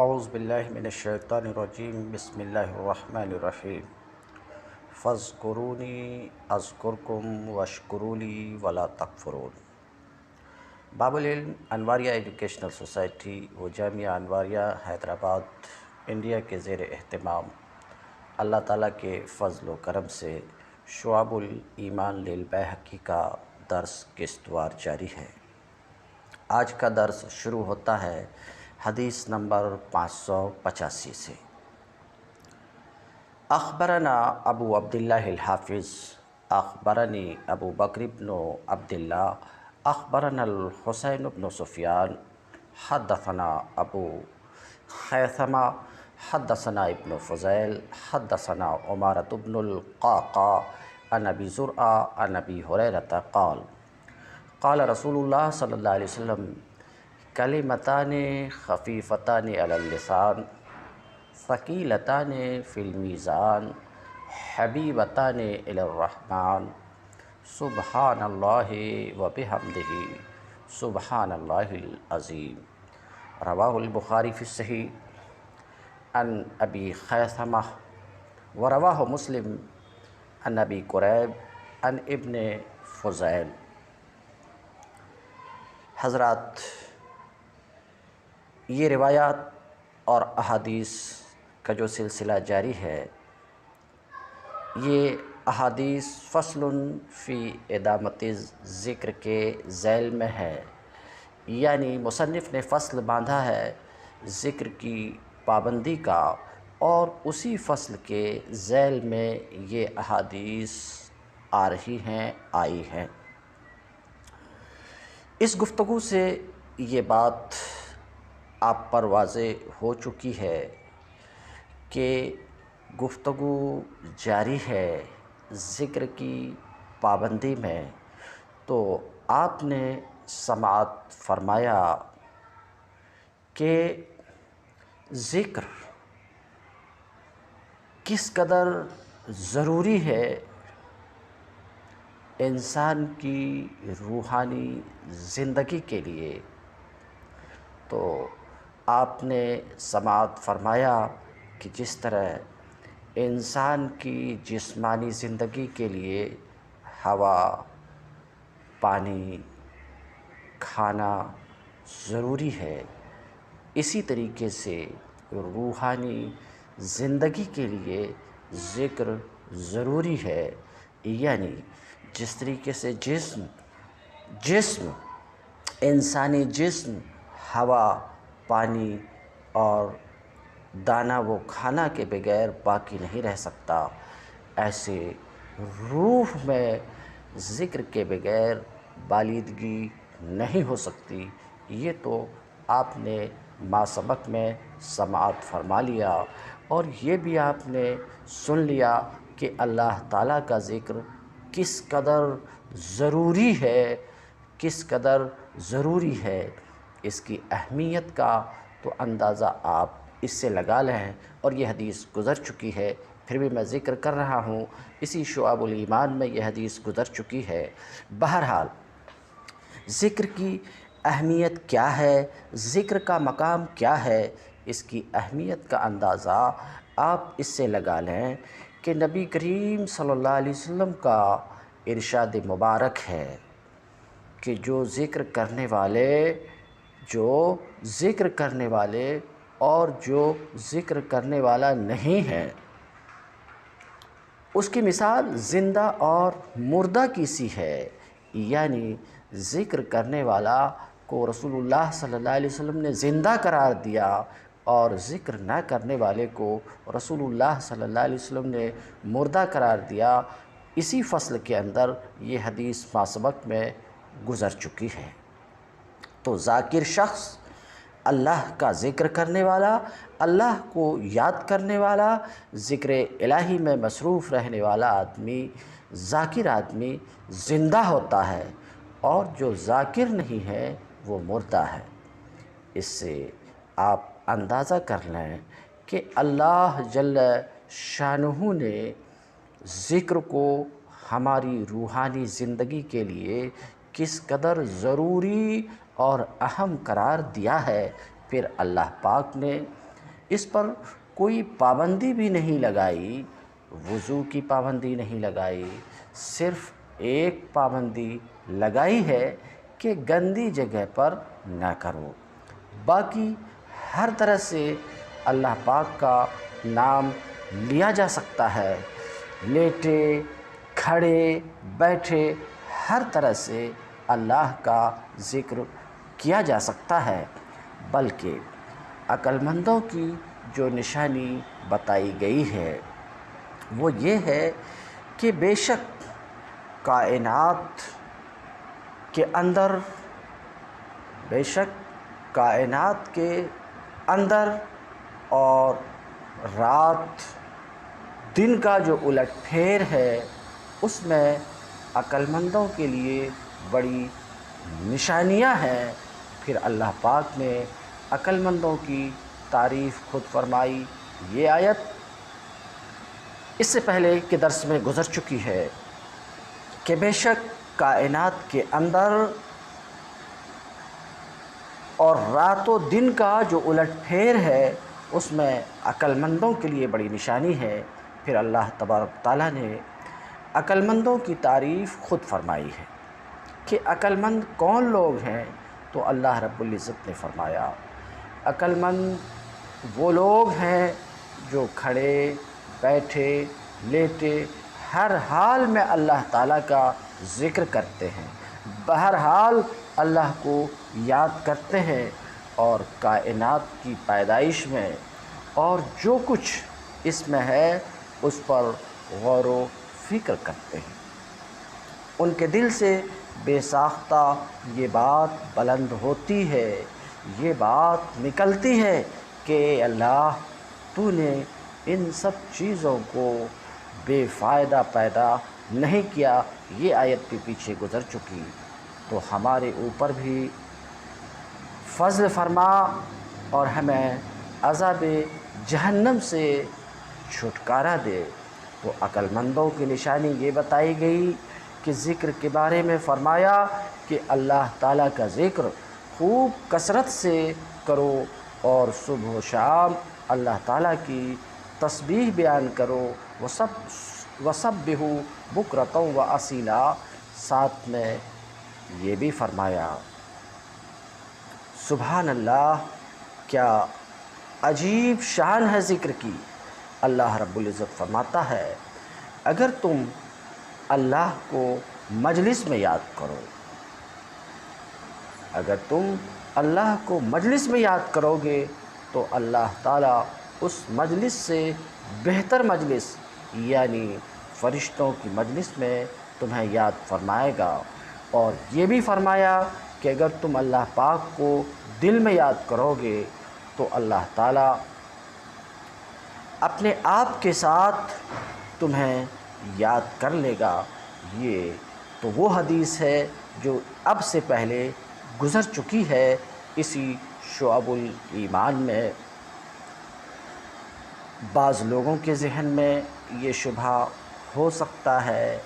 اعوذ باللہ من الشیطان الرجیم بسم اللہ الرحمن الرحیم فاذکرونی اذکرکم واشکروا لی ولا تکفرون۔ باب العلم انواریہ ایجوکیشنل سوسائٹی و جامعہ انواریہ حیدرآباد انڈیا کے زیر اہتمام اللہ تعالیٰ کے فضل و کرم سے شعب الایمان للبیہقی کا درس قسطوار جاری ہے۔ آج کا درس شروع ہوتا ہے حدیث نمبر 585 سے۔ اخبرنا ابو عبداللہ الحافظ اخبرنی ابو بکر بن عبداللہ اخبرنا الحسین بن سفیان حدثنا ابو خیثمہ حدثنا ابن فضیل حدثنا عمارة بن القعقاع عن ابی زرعہ عن ابی ہریرہ قال قال رسول اللہ صلی اللہ علیہ وسلم کلمتان خفیفتان علی اللسان ثقیلتان فی المیزان حبیبتان الی الرحمن سبحان اللہ وبحمدہ سبحان اللہ العظیم۔ رواہ البخاری فی الصحیح عن ابی خیثمہ ورواہ مسلم عن ابی قریب عن ابن فضیل۔ حضرات، یہ روایات اور احادیث کا جو سلسلہ جاری ہے، یہ احادیث فصل فی ادامت ذکر کے ذیل میں ہے، یعنی مصنف نے فصل باندھا ہے ذکر کی پابندی کا، اور اسی فصل کے ذیل میں یہ احادیث آ رہی ہیں، آئی ہیں۔ اس گفتگو سے یہ بات آپ پر واضح ہو چکی ہے کہ گفتگو جاری ہے ذکر کی پابندی میں، تو آپ نے سماعت فرمایا کہ ذکر کس قدر ضروری ہے انسان کی روحانی زندگی کے لیے۔ تو آپ نے سماعت فرمایا کہ جس طرح انسان کی جسمانی زندگی کے لیے ہوا، پانی، کھانا ضروری ہے، اسی طریقے سے روحانی زندگی کے لیے ذکر ضروری ہے، یعنی جس طریقے سے جسم انسانی جسم ہوا، پانی اور دانہ و کھانا کے بغیر باقی نہیں رہ سکتا، ایسے روح میں ذکر کے بغیر بالیدگی نہیں ہو سکتی۔ یہ تو آپ نے ما سبق میں سماعت فرما لیا، اور یہ بھی آپ نے سن لیا کہ اللہ تعالیٰ کا ذکر کس قدر ضروری ہے، کس قدر ضروری ہے۔ اس کی اہمیت کا تو اندازہ آپ اس سے لگا لیں، اور یہ حدیث گزر چکی ہے، پھر بھی میں ذکر کر رہا ہوں، اسی شعب الایمان میں یہ حدیث گزر چکی ہے۔ بہرحال ذکر کی اہمیت کیا ہے، ذکر کا مقام کیا ہے، اس کی اہمیت کا اندازہ آپ اس سے لگا لیں کہ نبی کریم صلی اللہ علیہ وسلم کا ارشاد مبارک ہے کہ جو ذکر کرنے والے اور جو ذکر کرنے والا نہیں ہے، اس کی مثال زندہ اور مردہ کی سی ہے۔ یعنی ذکر کرنے والا کو رسول اللہ صلی اللہ علیہ وسلم نے زندہ قرار دیا، اور ذکر نہ کرنے والے کو رسول اللہ صلی اللہ علیہ وسلم نے مردہ قرار دیا۔ اسی فصل کے اندر یہ حدیث ما سبق میں گزر چکی ہے۔ تو ذاکر شخص، اللہ کا ذکر کرنے والا، اللہ کو یاد کرنے والا، ذکر الہی میں مصروف رہنے والا آدمی، ذاکر آدمی زندہ ہوتا ہے، اور جو ذاکر نہیں ہے وہ مردہ ہے۔ اس سے آپ اندازہ کر لیں کہ اللہ جل شانہ نے ذکر کو ہماری روحانی زندگی کے لیے کس قدر ضروری اور اہم قرار دیا ہے۔ پھر اللہ پاک نے اس پر کوئی پابندی بھی نہیں لگائی، وضو کی پابندی نہیں لگائی، صرف ایک پابندی لگائی ہے کہ گندی جگہ پر نہ کرو۔ باقی ہر طرح سے اللہ پاک کا نام لیا جا سکتا ہے، لیٹے کھڑے بیٹھے ہر طرح سے اللہ کا ذکر کیا جا سکتا ہے۔ بلکہ عقل مندوں کی جو نشانی بتائی گئی ہے وہ یہ ہے کہ بے شک کائنات کے اندر اور رات دن کا جو الٹ پھیر ہے اس میں عقل مندوں کے لیے بڑی نشانیاں ہیں۔ پھر اللہ پاک نے عقل مندوں کی تعریف خود فرمائی۔ یہ آیت اس سے پہلے کے درس میں گزر چکی ہے کہ بے شک کائنات کے اندر اور رات و دن کا جو الٹ پھیر ہے اس میں عقل مندوں کے لیے بڑی نشانی ہے۔ پھر اللہ تبارک تعالیٰ نے عقل مندوں کی تعریف خود فرمائی ہے کہ عقل مند کون لوگ ہیں، تو اللہ رب العزت نے فرمایا عقل مند وہ لوگ ہیں جو کھڑے بیٹھے لیٹے ہر حال میں اللہ تعالیٰ کا ذکر کرتے ہیں، بہرحال اللہ کو یاد کرتے ہیں، اور کائنات کی پیدائش میں اور جو کچھ اس میں ہے اس پر غور و فکر کرتے ہیں۔ ان کے دل سے بے ساختہ یہ بات بلند ہوتی ہے، یہ بات نکلتی ہے کہ اے اللہ تو نے ان سب چیزوں کو بے فائدہ پیدا نہیں کیا۔ یہ آیت بھی پیچھے گزر چکی، تو ہمارے اوپر بھی فضل فرما اور ہمیں عذاب جہنم سے چھٹکارا دے۔ تو عقل مندوں کی نشانی یہ بتائی گئی کہ ذکر کے بارے میں فرمایا کہ اللہ تعالیٰ کا ذکر خوب کثرت سے کرو اور صبح و شام اللہ تعالیٰ کی تسبیح بیان کرو، وَسَبِّحُوا بُكْرَةً وَأَصِيلًا۔ ساتھ میں یہ بھی فرمایا سبحان اللہ، کیا عجیب شان ہے ذکر کی۔ اللہ رب العزت فرماتا ہے اگر تم اللہ کو مجلس میں یاد کرو، اگر تم اللہ کو مجلس میں یاد کرو گے تو اللہ تعالیٰ اس مجلس سے بہتر مجلس یعنی فرشتوں کی مجلس میں تمہیں یاد فرمائے گا۔ اور یہ بھی فرمایا کہ اگر تم اللہ پاک کو دل میں یاد کرو گے تو اللہ تعالیٰ اپنے آپ کے ساتھ تمہیں یاد کر لے گا۔ یہ تو وہ حدیث ہے جو اب سے پہلے گزر چکی ہے اسی شعب الایمان میں۔ بعض لوگوں کے ذہن میں یہ شبہ ہو سکتا ہے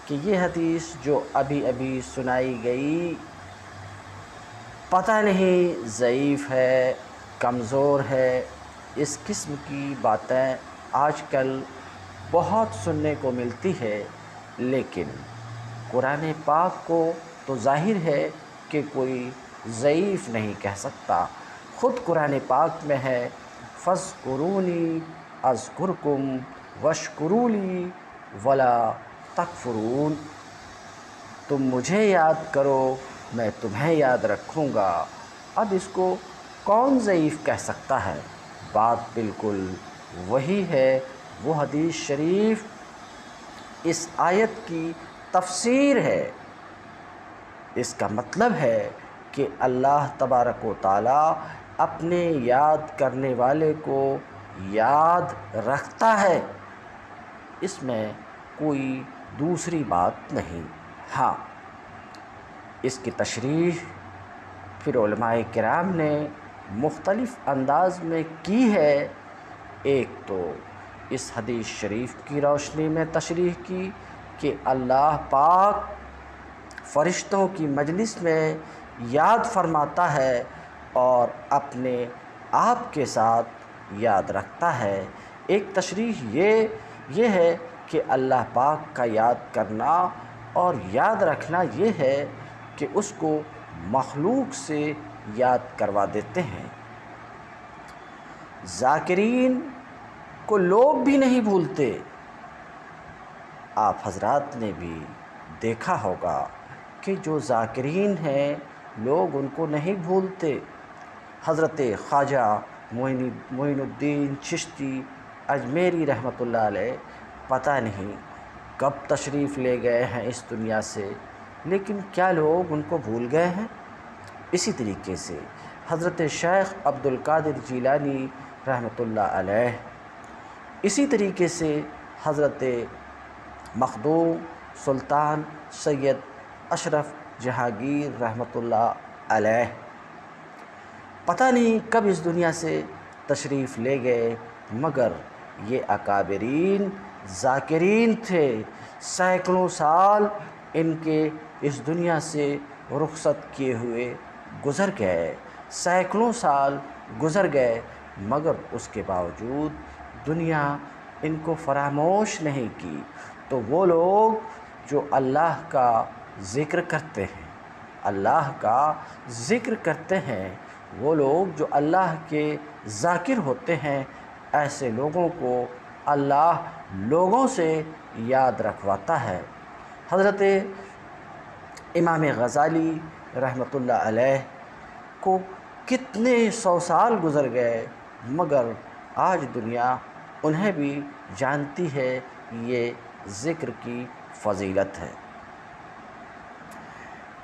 کہ یہ حدیث جو ابھی ابھی سنائی گئی پتہ نہیں ضعیف ہے، کمزور ہے۔ اس قسم کی باتیں آج کل بہت سننے کو ملتی ہے، لیکن قرآن پاک کو تو ظاہر ہے کہ کوئی ضعیف نہیں کہہ سکتا۔ خود قرآن پاک میں ہے فَاذْكُرُونِي أَذْكُرْكُمْ وَاشْكُرُوا لِي وَلَا تَكْفُرُونِ۔ تم مجھے یاد کرو میں تمہیں یاد رکھوں گا۔ اب اس کو کون ضعیف کہہ سکتا ہے؟ بات بالکل وہی ہے۔ وہ حدیث شریف اس آیت کی تفسیر ہے۔ اس کا مطلب ہے کہ اللہ تبارک و تعالیٰ اپنے یاد کرنے والے کو یاد رکھتا ہے، اس میں کوئی دوسری بات نہیں۔ ہاں، اس کی تشریح پھر علماء کرام نے مختلف انداز میں کی ہے۔ ایک تو اس حدیث شریف کی روشنی میں تشریح کی کہ اللہ پاک فرشتوں کی مجلس میں یاد فرماتا ہے اور اپنے آپ کے ساتھ یاد رکھتا ہے۔ ایک تشریح یہ ہے کہ اللہ پاک کا یاد کرنا اور یاد رکھنا یہ ہے کہ اس کو مخلوق سے یاد کروا دیتے ہیں۔ ذاکرین کو لوگ بھی نہیں بھولتے۔ آپ حضرات نے بھی دیکھا ہوگا کہ جو ذاکرین ہیں لوگ ان کو نہیں بھولتے۔ حضرت خواجہ معین الدین چشتی اجمیری رحمۃ اللہ علیہ پتہ نہیں کب تشریف لے گئے ہیں اس دنیا سے، لیکن کیا لوگ ان کو بھول گئے ہیں؟ اسی طریقے سے حضرت شیخ عبد القادر جیلانی رحمۃ اللہ علیہ، اسی طریقے سے حضرت مخدوم سلطان سید اشرف جہانگیر رحمۃ اللہ علیہ پتہ نہیں کب اس دنیا سے تشریف لے گئے، مگر یہ اکابرین ذاکرین تھے۔ سینکڑوں سال ان کے اس دنیا سے رخصت کیے ہوئے گزر گئے، سینکڑوں سال گزر گئے، مگر اس کے باوجود دنیا ان کو فراموش نہیں کی۔ تو وہ لوگ جو اللہ کا ذکر کرتے ہیں، اللہ کا ذکر کرتے ہیں، وہ لوگ جو اللہ کے ذاکر ہوتے ہیں، ایسے لوگوں کو اللہ لوگوں سے یاد رکھواتا ہے۔ حضرت امام غزالی رحمۃ اللہ علیہ کو کتنے 100 سال گزر گئے، مگر آج دنیا انہیں بھی جانتی ہے، یہ ذکر کی فضیلت ہے۔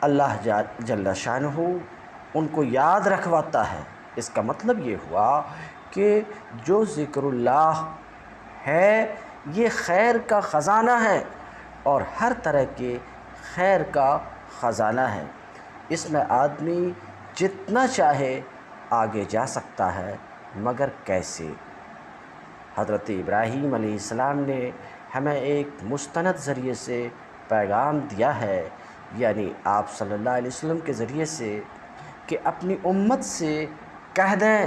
اللہ جل شانہ ان کو یاد رکھواتا ہے۔ اس کا مطلب یہ ہوا کہ جو ذکر اللہ ہے یہ خیر کا خزانہ ہے اور ہر طرح کے خیر کا خزانہ ہے۔ اس میں آدمی جتنا چاہے آگے جا سکتا ہے، مگر کیسے؟ حضرت ابراہیم علیہ السلام نے ہمیں ایک مستند ذریعے سے پیغام دیا ہے، یعنی آپ صلی اللہ علیہ وسلم کے ذریعے سے، کہ اپنی امت سے کہہ دیں۔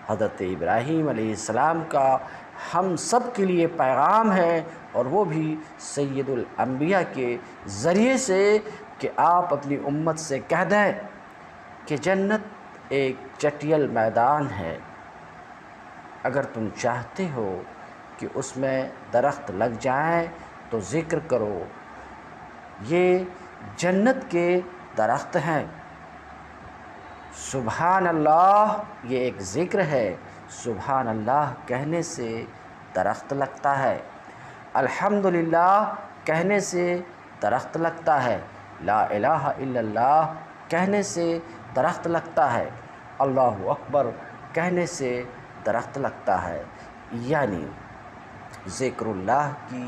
حضرت ابراہیم علیہ السلام کا ہم سب کے لیے پیغام ہے، اور وہ بھی سید الانبیاء کے ذریعے سے، کہ آپ اپنی امت سے کہہ دیں کہ جنت ایک چٹیل میدان ہے، اگر تم چاہتے ہو کہ اس میں درخت لگ جائیں تو ذکر کرو، یہ جنت کے درخت ہیں۔ سبحان اللہ یہ ایک ذکر ہے، سبحان اللہ کہنے سے درخت لگتا ہے، الحمدللہ کہنے سے درخت لگتا ہے، لا الہ الا اللہ کہنے سے درخت لگتا ہے، اللہ اکبر کہنے سے درخت لگتا ہے۔ یعنی ذکر اللہ کی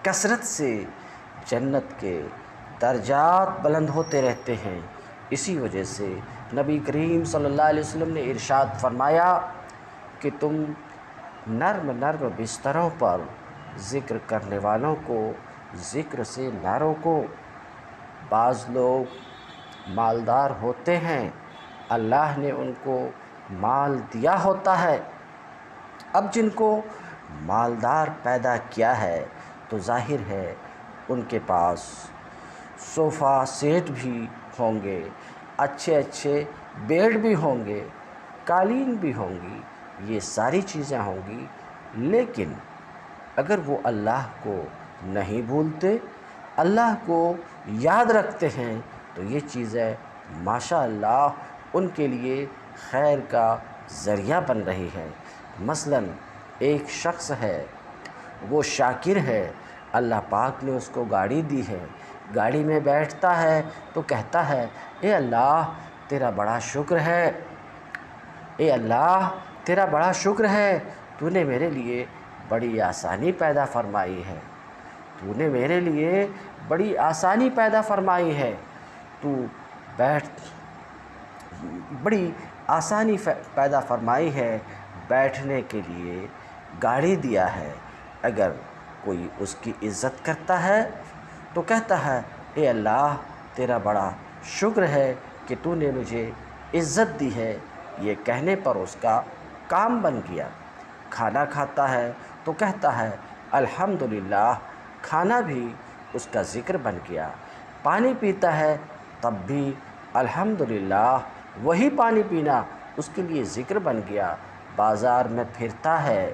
کثرت سے جنت کے درجات بلند ہوتے رہتے ہیں۔ اسی وجہ سے نبی کریم صلی اللہ علیہ وسلم نے ارشاد فرمایا کہ تم نرم نرم بستروں پر ذکر کرنے والوں کو ذکر سے نہ روکو۔ بعض لوگ مالدار ہوتے ہیں، اللہ نے ان کو مال دیا ہوتا ہے، اب جن کو مالدار پیدا کیا ہے تو ظاہر ہے ان کے پاس صوفہ سیٹ بھی ہوں گے، اچھے اچھے بیڈ بھی ہوں گے، قالین بھی ہوں گی، یہ ساری چیزیں ہوں گی، لیکن اگر وہ اللہ کو نہیں بھولتے، اللہ کو یاد رکھتے ہیں، تو یہ چیزیں ماشاءاللہ ان کے لیے خیر کا ذریعہ بن رہی ہے۔ مثلاً ایک شخص ہے، وہ شاکر ہے، اللہ پاک نے اس کو گاڑی دی ہے، گاڑی میں بیٹھتا ہے تو کہتا ہے اے اللہ تیرا بڑا شکر ہے، اے اللہ تیرا بڑا شکر ہے، تو نے میرے لیے بڑی آسانی پیدا فرمائی ہے، تو نے میرے لیے بڑی آسانی پیدا فرمائی ہے، تو بڑی آسانی پیدا فرمائی ہے، بیٹھنے کے لیے گاڑی دیا ہے۔ اگر کوئی اس کی عزت کرتا ہے تو کہتا ہے اے اللہ تیرا بڑا شکر ہے، کہ تو نے مجھے عزت دی ہے، یہ کہنے پر اس کا کام بن گیا۔ کھانا کھاتا ہے تو کہتا ہے الحمدللہ، کھانا بھی اس کا ذکر بن گیا۔ پانی پیتا ہے تب بھی الحمدللہ، وہی پانی پینا اس کے لیے ذکر بن گیا۔ بازار میں پھرتا ہے،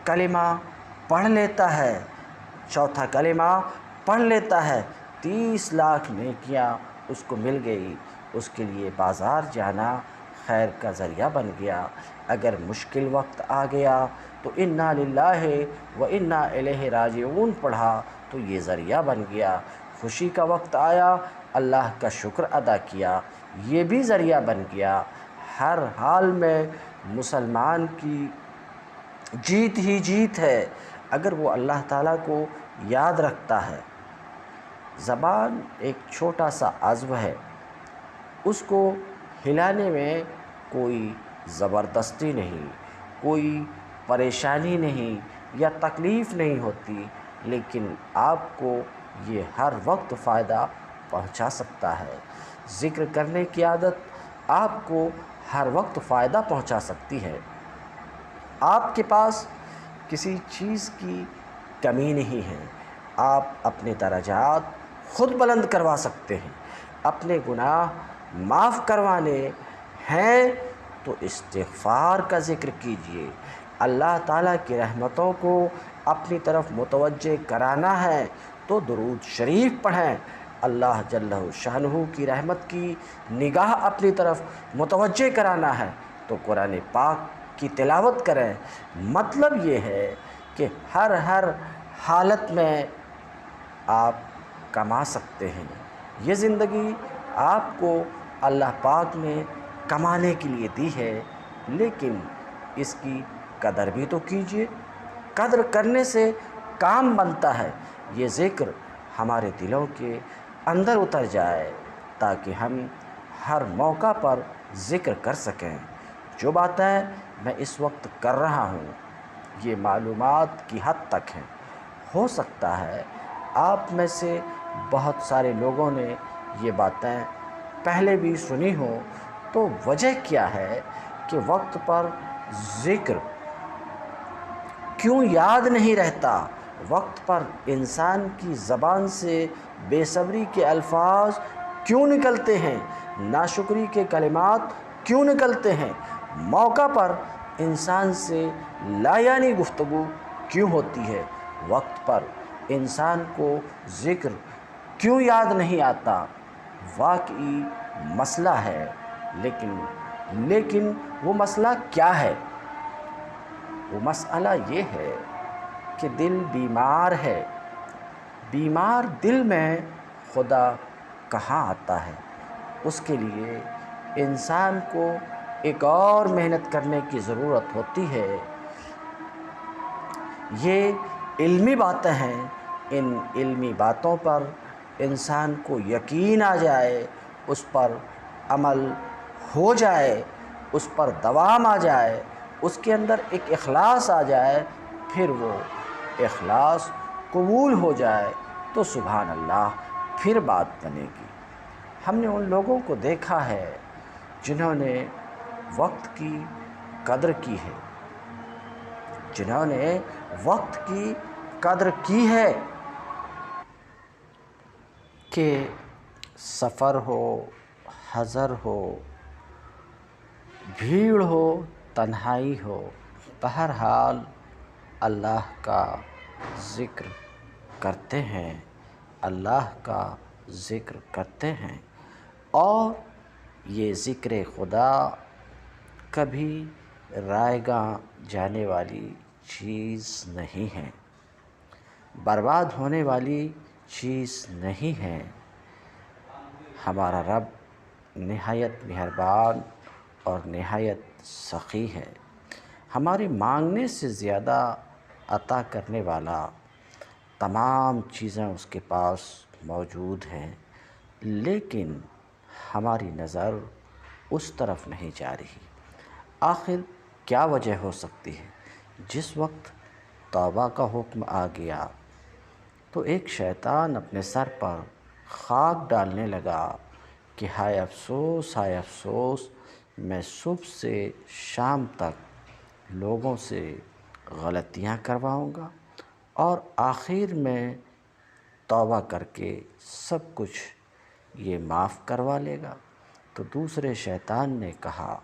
کلمہ پڑھ لیتا ہے، چوتھا کلمہ پڑھ لیتا ہے، 30 لاکھ نیکیاں اس کو مل گئی۔ اس کے لیے بازار جانا خیر کا ذریعہ بن گیا۔ اگر مشکل وقت آ گیا تو انا للہ و انا الیہ راجعون پڑھا تو یہ ذریعہ بن گیا۔ خوشی کا وقت آیا، اللہ کا شکر ادا کیا، یہ بھی ذریعہ بن گیا۔ ہر حال میں مسلمان کی جیت ہی جیت ہے اگر وہ اللہ تعالیٰ کو یاد رکھتا ہے۔ زبان ایک چھوٹا سا عضو ہے، اس کو ہلانے میں کوئی زبردستی نہیں، کوئی پریشانی نہیں یا تکلیف نہیں ہوتی، لیکن آپ کو یہ ہر وقت فائدہ پہنچا سکتا ہے۔ ذکر کرنے کی عادت آپ کو ہر وقت فائدہ پہنچا سکتی ہے۔ آپ کے پاس کسی چیز کی کمی نہیں ہے، آپ اپنے درجات خود بلند کروا سکتے ہیں۔ اپنے گناہ معاف کروانے ہیں تو استغفار کا ذکر کیجیے۔ اللہ تعالیٰ کی رحمتوں کو اپنی طرف متوجہ کرانا ہے تو درود شریف پڑھیں۔ اللہ جل شانہ کی رحمت کی نگاہ اپنی طرف متوجہ کرانا ہے تو قرآن پاک کی تلاوت کریں۔ مطلب یہ ہے کہ ہر حالت میں آپ کما سکتے ہیں۔ یہ زندگی آپ کو اللہ پاک نے کمانے کے لیے دی ہے، لیکن اس کی قدر بھی تو کیجیے۔ قدر کرنے سے کام بنتا ہے۔ یہ ذکر ہمارے دلوں کے اندر اتر جائے تاکہ ہم ہر موقع پر ذکر کر سکیں۔ جو باتیں میں اس وقت کر رہا ہوں یہ معلومات کی حد تک ہیں۔ ہو سکتا ہے آپ میں سے بہت سارے لوگوں نے یہ باتیں پہلے بھی سنی ہوں، تو وجہ کیا ہے کہ وقت پر ذکر کیوں یاد نہیں رہتا؟ وقت پر انسان کی زبان سے بے صبری کے الفاظ کیوں نکلتے ہیں؟ ناشکری کے کلمات کیوں نکلتے ہیں؟ موقع پر انسان سے لایعنی گفتگو کیوں ہوتی ہے؟ وقت پر انسان کو ذکر کیوں یاد نہیں آتا؟ واقعی مسئلہ ہے، لیکن وہ مسئلہ کیا ہے؟ وہ مسئلہ یہ ہے کہ دل بیمار ہے۔ بیمار دل میں خدا کہاں آتا ہے؟ اس کے لیے انسان کو ایک اور محنت کرنے کی ضرورت ہوتی ہے۔ یہ علمی باتیں ہیں، ان علمی باتوں پر انسان کو یقین آ جائے، اس پر عمل ہو جائے، اس پر دوام آ جائے، اس کے اندر ایک اخلاص آ جائے، پھر وہ اخلاص قبول ہو جائے تو سبحان اللہ پھر بات بنے گی۔ ہم نے ان لوگوں کو دیکھا ہے جنہوں نے وقت کی قدر کی ہے، جنہوں نے وقت کی قدر کی ہے کہ سفر ہو، حضر ہو، بھیڑ ہو، تنہائی ہو، بہرحال اللہ کا ذکر کرتے ہیں، اللہ کا ذکر کرتے ہیں۔ اور یہ ذکر خدا کبھی رائے گاں جانے والی چیز نہیں ہے، برباد ہونے والی چیز نہیں ہے۔ ہمارا رب نہایت مہربان اور نہایت سخی ہے، ہمارے مانگنے سے زیادہ عطا کرنے والا، تمام چیزیں اس کے پاس موجود ہیں، لیکن ہماری نظر اس طرف نہیں جا رہی۔ آخر کیا وجہ ہو سکتی ہے؟ جس وقت توبہ کا حکم آ گیا تو ایک شیطان اپنے سر پر خاک ڈالنے لگا کہ ہائے افسوس، میں صبح سے شام تک لوگوں سے غلطیاں کرواؤں گا اور آخر میں توبہ کر کے سب کچھ یہ معاف کروا لے گا۔ تو دوسرے شیطان نے کہا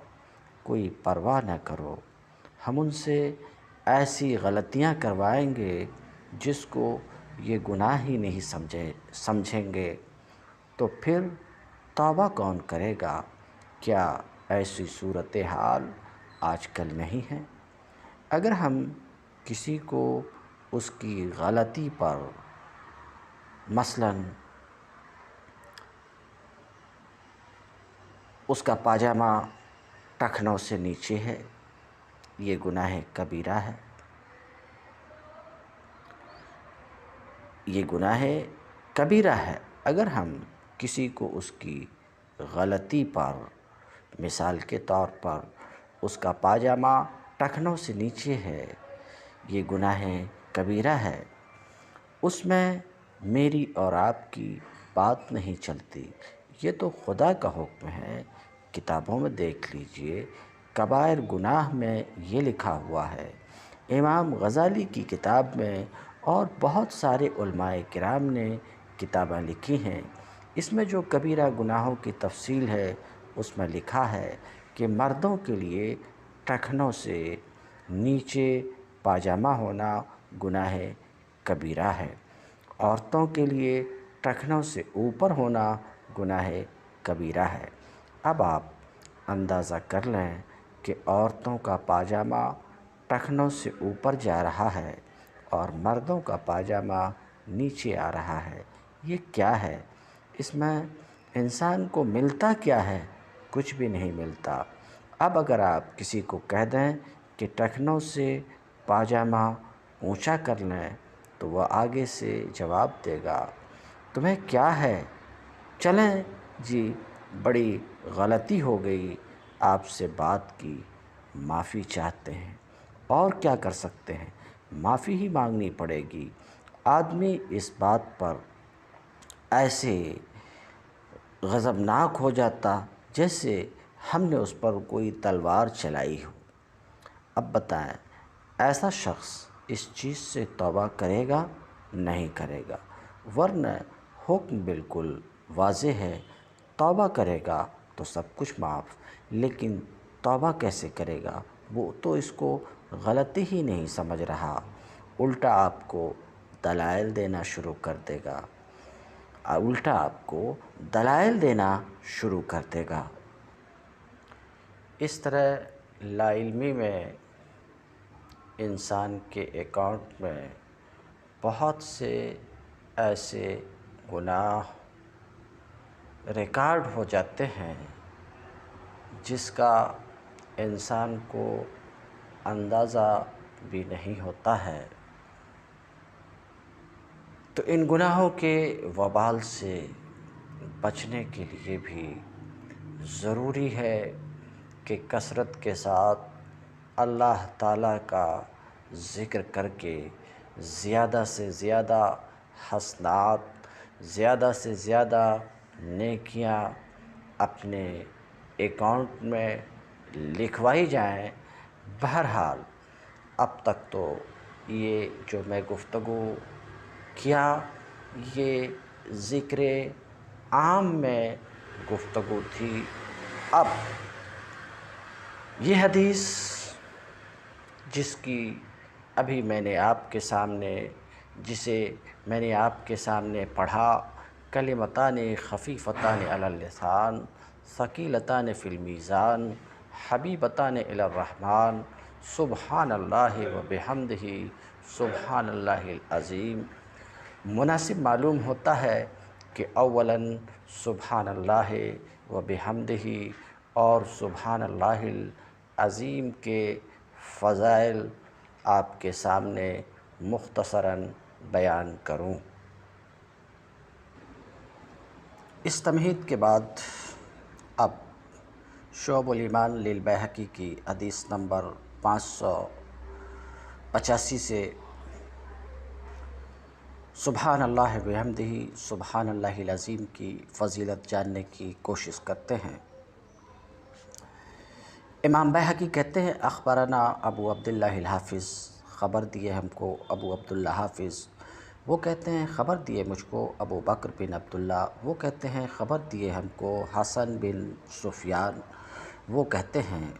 کوئی پرواہ نہ کرو، ہم ان سے ایسی غلطیاں کروائیں گے جس کو یہ گناہ ہی نہیں سمجھیں گے، تو پھر توبہ کون کرے گا؟ کیا ایسی صورتحال آج کل نہیں ہے؟ اگر ہم کسی کو اس کی غلطی پر مثلاً اس کا پاجامہ ٹخنوں سے نیچے ہے، یہ گناہ کبیرہ ہے، یہ گناہ کبیرہ ہے۔ اگر ہم کسی کو اس کی غلطی پر، مثال کے طور پر اس کا پاجامہ ٹخنوں سے نیچے ہے، یہ گناہ کبیرہ ہے، اس میں میری اور آپ کی بات نہیں چلتی، یہ تو خدا کا حکم ہے۔ کتابوں میں دیکھ لیجئے، کبائر گناہ میں یہ لکھا ہوا ہے، امام غزالی کی کتاب میں اور بہت سارے علماء کرام نے کتابیں لکھی ہیں، اس میں جو کبیرہ گناہوں کی تفصیل ہے اس میں لکھا ہے کہ مردوں کے لیے ٹخنوں سے نیچے پاجامہ ہونا گناہ کبیرہ ہے، عورتوں کے لیے ٹخنوں سے اوپر ہونا گناہ کبیرہ ہے۔ اب آپ اندازہ کر لیں کہ عورتوں کا پاجامہ ٹخنوں سے اوپر جا رہا ہے اور مردوں کا پاجامہ نیچے آ رہا ہے، یہ کیا ہے؟ اس میں انسان کو ملتا کیا ہے؟ کچھ بھی نہیں ملتا۔ اب اگر آپ کسی کو کہہ دیں کہ ٹخنوں سے پاجامہ اونچا کر لیں تو وہ آگے سے جواب دے گا تمہیں کیا ہے، چلیں جی بڑی غلطی ہو گئی، آپ سے بات کی، معافی چاہتے ہیں، اور کیا کر سکتے ہیں، معافی ہی مانگنی پڑے گی۔ آدمی اس بات پر ایسے غضبناک ہو جاتا جیسے ہم نے اس پر کوئی تلوار چلائی ہو۔ اب بتائیں ایسا شخص اس چیز سے توبہ کرے گا؟ نہیں کرے گا، ورنہ حکم بالکل واضح ہے، توبہ کرے گا تو سب کچھ معاف، لیکن توبہ کیسے کرے گا؟ وہ تو اس کو غلطی ہی نہیں سمجھ رہا، الٹا آپ کو دلائل دینا شروع کر دے گا، اس طرح لا علمی میں انسان کے اکاؤنٹ میں بہت سے ایسے گناہ ریکارڈ ہو جاتے ہیں جس کا انسان کو اندازہ بھی نہیں ہوتا ہے۔ تو ان گناہوں کے وبال سے بچنے کے لیے بھی ضروری ہے کہ کثرت کے ساتھ اللہ تعالیٰ کا ذکر کر کے زیادہ سے زیادہ حسنات، زیادہ سے زیادہ نیکیاں اپنے اکاؤنٹ میں لکھوائی جائیں۔ بہرحال اب تک تو یہ جو میں گفتگو کیا یہ ذکر عام میں گفتگو تھی۔ اب یہ حدیث جس کی ابھی میں نے آپ کے سامنے پڑھا، کلمتان خفیفتان علی اللسان ثقیلتان فی المیزان حبیبتان الی الرحمن سبحان اللہ و بحمدہ سبحان اللہ العظیم، مناسب معلوم ہوتا ہے کہ اولاً سبحان اللہ و بحمدہ اور سبحان اللہ العظیم کے فضائل آپ کے سامنے مختصراً بیان کروں۔ اس تمہید کے بعد اب شعب الایمان للبیہقی کی حدیث نمبر 585 سے سبحان اللہ بحمدہ، سبحان اللہ العظیم کی فضیلت جاننے کی کوشش کرتے ہیں۔ امام بیہقی کہتے ہیں اخبرنا ابو عبداللہ الحافظ، خبر دیے ہم کو ابو عبداللہ حافظ، وہ کہتے ہیں خبر دیے مجھ کو ابو بکر بن عبداللہ، وہ کہتے ہیں خبر دیے ہم کو حسن بن سفیان، وہ کہتے ہیں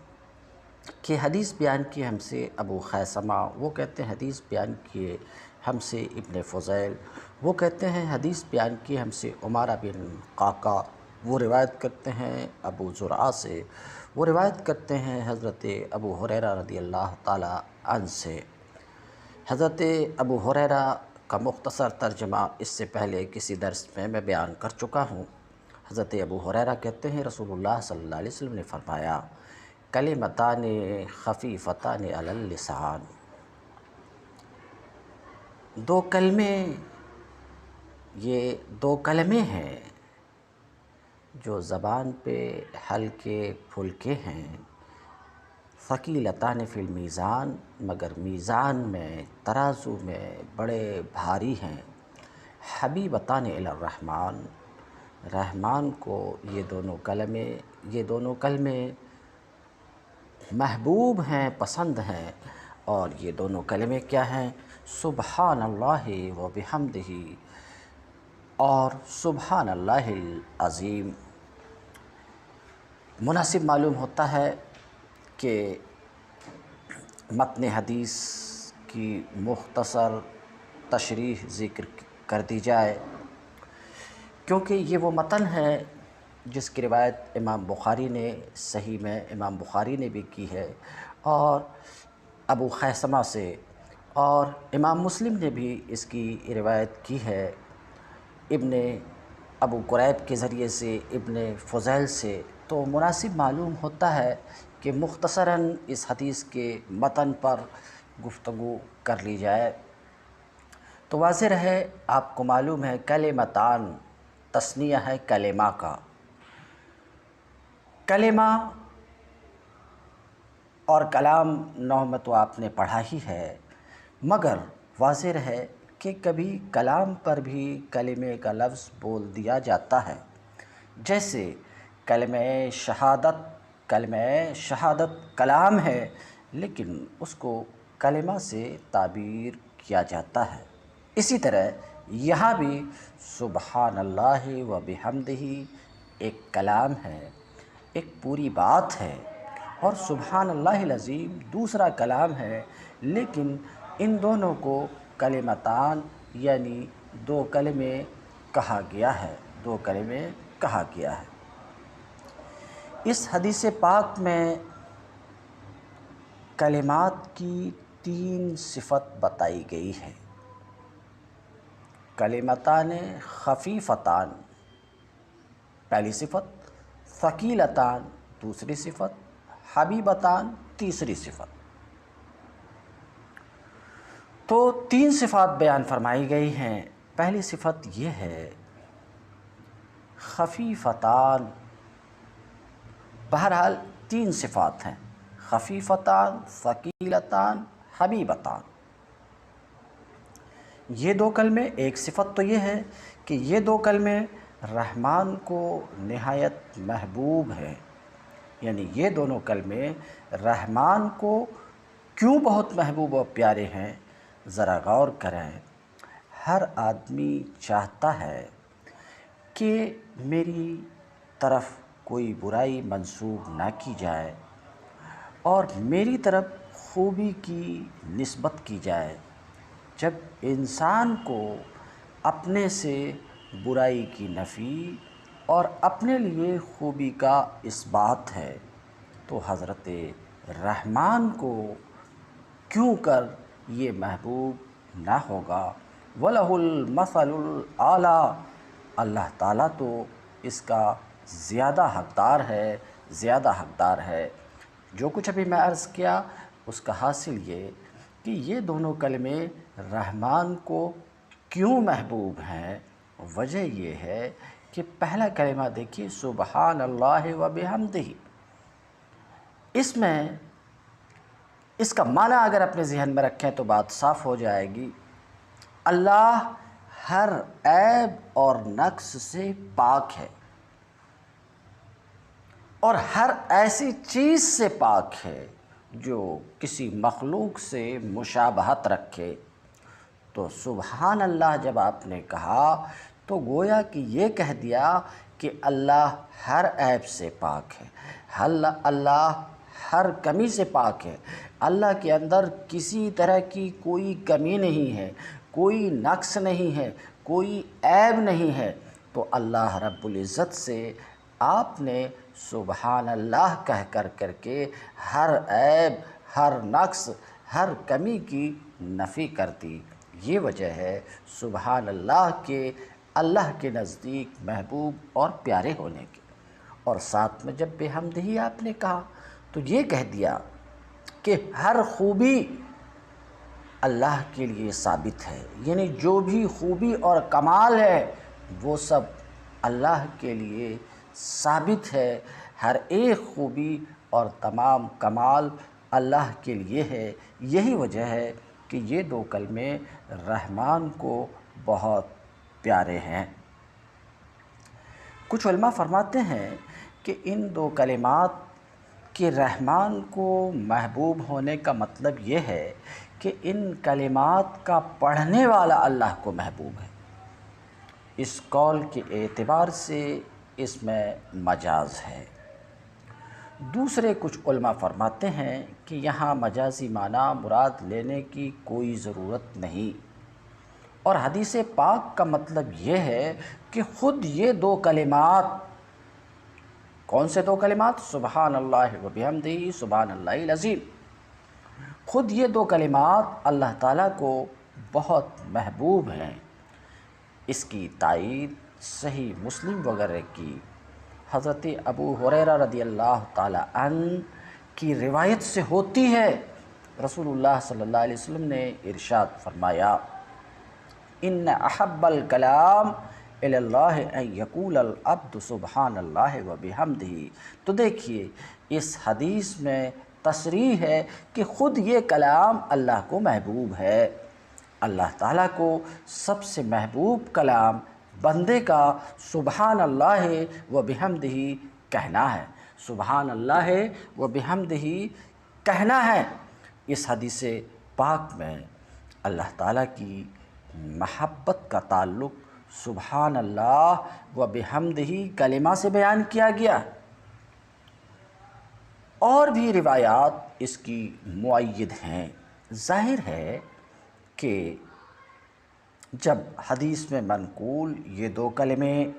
کہ حدیث بیان کی ہم سے ابو خیثمہ، وہ کہتے ہیں حدیث بیان کیے ہم سے ابن فضیل، وہ کہتے ہیں حدیث بیان کی ہم سے عمارہ بن قعقاع، وہ روایت کرتے ہیں ابو زرعہ سے، وہ روایت کرتے ہیں حضرت ابو ہریرہ رضی اللہ تعالی عنہ سے۔ حضرت ابو ہریرہ کا مختصر ترجمہ اس سے پہلے کسی درس میں بیان کر چکا ہوں۔ حضرت ابو ہریرہ کہتے ہیں رسول اللہ صلی اللہ علیہ وسلم نے فرمایا کلمتان خفیفتان علی اللسان، دو کلمے، یہ دو کلمے ہیں جو زبان پہ ہلکے پھلکے ہیں، ثقیلتان فی المیزان، مگر میزان میں ترازو میں بڑے بھاری ہیں، حبیبتان الی الرحمن، رحمان کو یہ دونوں کلمے محبوب ہیں، پسند ہیں، اور یہ دونوں کلمے کیا ہیں؟ سبحان اللہ و بحمدہ اور سبحان اللہ العظیم۔ مناسب معلوم ہوتا ہے کہ متن حدیث کی مختصر تشریح ذکر کر دی جائے، کیونکہ یہ وہ متن ہے جس کی روایت امام بخاری نے صحیح میں امام بخاری نے بھی کی ہے، اور ابو خیثمہ سے، اور امام مسلم نے بھی اس کی روایت کی ہے ابن ابو قریب کے ذریعے سے، ابن فضیل سے۔ تو مناسب معلوم ہوتا ہے کہ مختصراً اس حدیث کے متن پر گفتگو کر لی جائے۔ تو واضح رہے، آپ کو معلوم ہے کلمتان تثنیہ ہے کلمہ کا، کلمہ اور کلام نحو میں تو آپ نے پڑھا ہی ہے، مگر واضح رہے کہ کبھی کلام پر بھی کلمے کا لفظ بول دیا جاتا ہے، جیسے کلمہ شہادت کلام ہے، لیکن اس کو کلمہ سے تعبیر کیا جاتا ہے۔ اسی طرح یہاں بھی سبحان اللہ و بحمدہ ایک کلام ہے، ایک پوری بات ہے، اور سبحان اللہ العظیم دوسرا کلام ہے، لیکن ان دونوں کو کلمتان یعنی دو کلمے کہا گیا ہے، دو کلمے کہا گیا ہے۔ اس حدیث پاک میں کلمات کی 3 صفت بتائی گئی ہے، کلمتان خفیفتان پہلی صفت، ثقیلتان دوسری صفت، حبیبتان تیسری صفت۔ تو 3 صفات بیان فرمائی گئی ہیں۔ پہلی صفت یہ ہے خفیفتان، بہرحال 3 صفات ہیں، خفیفتان، ثقیلتان، حبیبتان۔ یہ دو کلمے، ایک صفت تو یہ ہے کہ یہ دو کلمے رحمان کو نہایت محبوب ہیں، یعنی یہ دونوں کلمے رحمان کو کیوں بہت محبوب و پیارے ہیں، ذرا غور کریں۔ ہر آدمی چاہتا ہے کہ میری طرف کوئی برائی منسوب نہ کی جائے اور میری طرف خوبی کی نسبت کی جائے۔ جب انسان کو اپنے سے برائی کی نفی اور اپنے لیے خوبی کا اثبات ہے، تو حضرت رحمان کو کیوں کر یہ محبوب نہ ہوگا۔ وَلَهُ الْمَثَلُ الْأَعْلَىٰ، اللہ تعالیٰ تو اس کا زیادہ حقدار ہے۔ جو کچھ ابھی میں عرض کیا اس کا حاصل یہ کہ یہ دونوں کلمے رحمان کو کیوں محبوب ہیں، وجہ یہ ہے کہ پہلا کلمہ دیکھیے سبحان اللہ و بحمدہ، اس میں اس کا معنی اگر اپنے ذہن میں رکھیں تو بات صاف ہو جائے گی۔ اللہ ہر عیب اور نقص سے پاک ہے اور ہر ایسی چیز سے پاک ہے جو کسی مخلوق سے مشابہت رکھے۔ تو سبحان اللہ جب آپ نے کہا تو گویا کہ یہ کہہ دیا کہ اللہ ہر عیب سے پاک ہے، اللہ ہر کمی سے پاک ہے، اللہ کے اندر کسی طرح کی کوئی کمی نہیں ہے، کوئی نقص نہیں ہے، کوئی عیب نہیں ہے۔ تو اللہ رب العزت سے آپ نے سبحان اللہ کر کے ہر عیب، ہر نقص، ہر کمی کی نفی کر دی۔ یہ وجہ ہے سبحان اللہ کے اللہ کے نزدیک محبوب اور پیارے ہونے کی۔ اور ساتھ میں جب بحمدہ آپ نے کہا تو یہ کہہ دیا کہ ہر خوبی اللہ کے لیے ثابت ہے، یعنی جو بھی خوبی اور کمال ہے وہ سب اللہ کے لیے ثابت ہے۔ ہر ایک خوبی اور تمام کمال اللہ کے لیے ہے۔ یہی وجہ ہے کہ یہ دو کلمے رحمان کو بہت پیارے ہیں۔ کچھ علماء فرماتے ہیں کہ ان دو کلمات کے رحمان کو محبوب ہونے کا مطلب یہ ہے کہ ان کلمات کا پڑھنے والا اللہ کو محبوب ہے۔ اس قول کے اعتبار سے اس میں مجاز ہے۔ دوسرے کچھ علماء فرماتے ہیں کہ یہاں مجازی معنی مراد لینے کی کوئی ضرورت نہیں، اور حدیث پاک کا مطلب یہ ہے کہ خود یہ دو کلمات، کون سے دو کلمات؟ سبحان اللہ و بحمدہ سبحان اللہ العظیم، خود یہ دو کلمات اللہ تعالیٰ کو بہت محبوب ہیں۔ اس کی تائید صحیح مسلم وغیرہ کی حضرت ابو ہریرہ رضی اللہ تعالیٰ عنہ کی روایت سے ہوتی ہے۔ رسول اللہ صلی اللہ علیہ وسلم نے ارشاد فرمایا، ان احب الکلام الی اللہ ان یقول العبد سبحان اللہ و بحمدہ۔ تو دیکھیے اس حدیث میں تصریح ہے کہ خود یہ کلام اللہ کو محبوب ہے۔ اللہ تعالیٰ کو سب سے محبوب کلام بندے کا سبحان اللہ و بحمدہ کہنا ہے، سبحان اللہ و بحمدہ کہنا ہے۔ اس حدیث پاک میں اللہ تعالیٰ کی محبت کا تعلق سبحان اللہ و بحمدہ کلمہ سے بیان کیا گیا۔ اور بھی روایات اس کی مؤید ہیں۔ ظاہر ہے کہ جب حدیث میں منقول یہ دو کلمے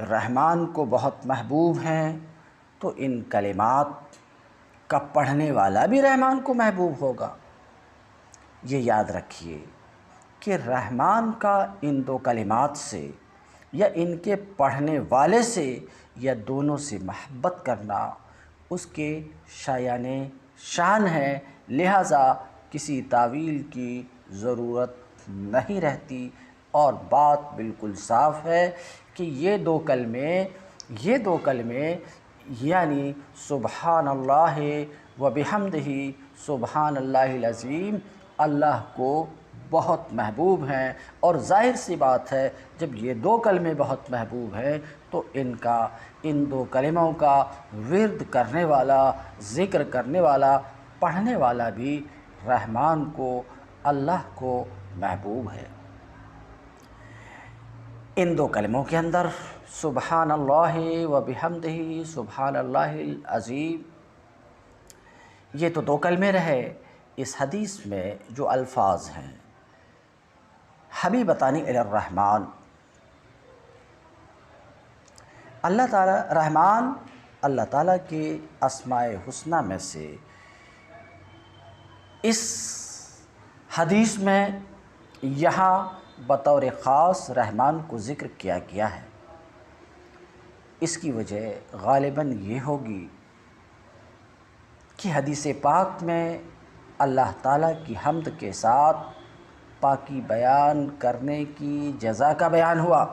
رحمان کو بہت محبوب ہیں تو ان کلمات کا پڑھنے والا بھی رحمان کو محبوب ہوگا۔ یہ یاد رکھیے کہ رحمان کا ان دو کلمات سے یا ان کے پڑھنے والے سے یا دونوں سے محبت کرنا اس کے شایان شان ہے، لہٰذا کسی تعویل کی ضرورت نہیں رہتی، اور بات بالکل صاف ہے کہ یہ دو کلمے یعنی سبحان اللہ و بحمدہ سبحان اللہ العظیم اللہ کو بہت محبوب ہیں۔ اور ظاہر سی بات ہے جب یہ دو کلمے بہت محبوب ہیں تو ان دو کلموں کا ورد کرنے والا، ذکر کرنے والا، پڑھنے والا بھی رحمان کو، اللہ کو محبوب ہے۔ ان دو کلموں کے اندر سبحان اللہ و بحمدہ سبحان اللہ العظیم، یہ تو دو کلمے رہے۔ اس حدیث میں جو الفاظ ہیں، حبیبتانی الی الرحمن، اللہ تعالیٰ رحمان اللہ تعالیٰ کے اسماء حسنی میں سے اس حدیث میں یہاں بطور خاص رحمان کو ذکر کیا گیا ہے۔ اس کی وجہ غالباً یہ ہوگی کہ حدیث پاک میں اللہ تعالیٰ کی حمد کے ساتھ پاکی بیان کرنے کی جزا کا بیان ہوا،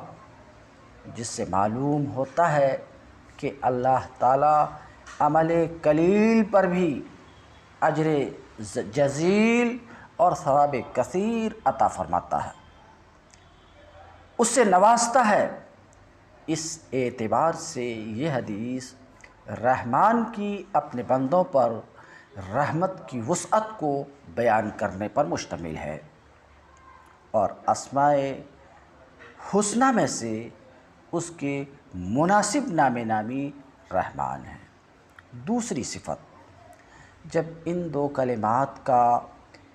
جس سے معلوم ہوتا ہے کہ اللہ تعالیٰ عمل قلیل پر بھی اجر جزیل اور ثواب کثیر عطا فرماتا ہے۔ اس سے نوازتا ہے۔ اس اعتبار سے یہ حدیث رحمان کی اپنے بندوں پر رحمت کی وسعت کو بیان کرنے پر مشتمل ہے، اور اسماء حسنہ میں سے اس کے مناسب نامی رحمان ہے۔ دوسری صفت، جب ان دو کلمات کا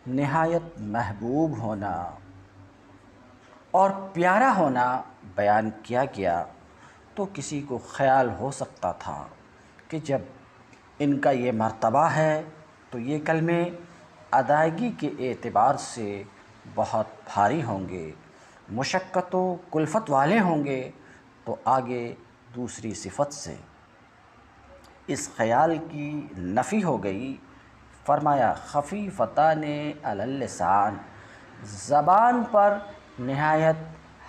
نہایت محبوب ہونا اور پیارا ہونا بیان کیا گیا تو کسی کو خیال ہو سکتا تھا کہ جب ان کا یہ مرتبہ ہے تو یہ کلمے ادائیگی کے اعتبار سے بہت بھاری ہوں گے، مشقت و کلفت والے ہوں گے، تو آگے دوسری صفت سے اس خیال کی نفی ہو گئی۔ فرمایا خفیفتان علی اللسان، زبان پر نہایت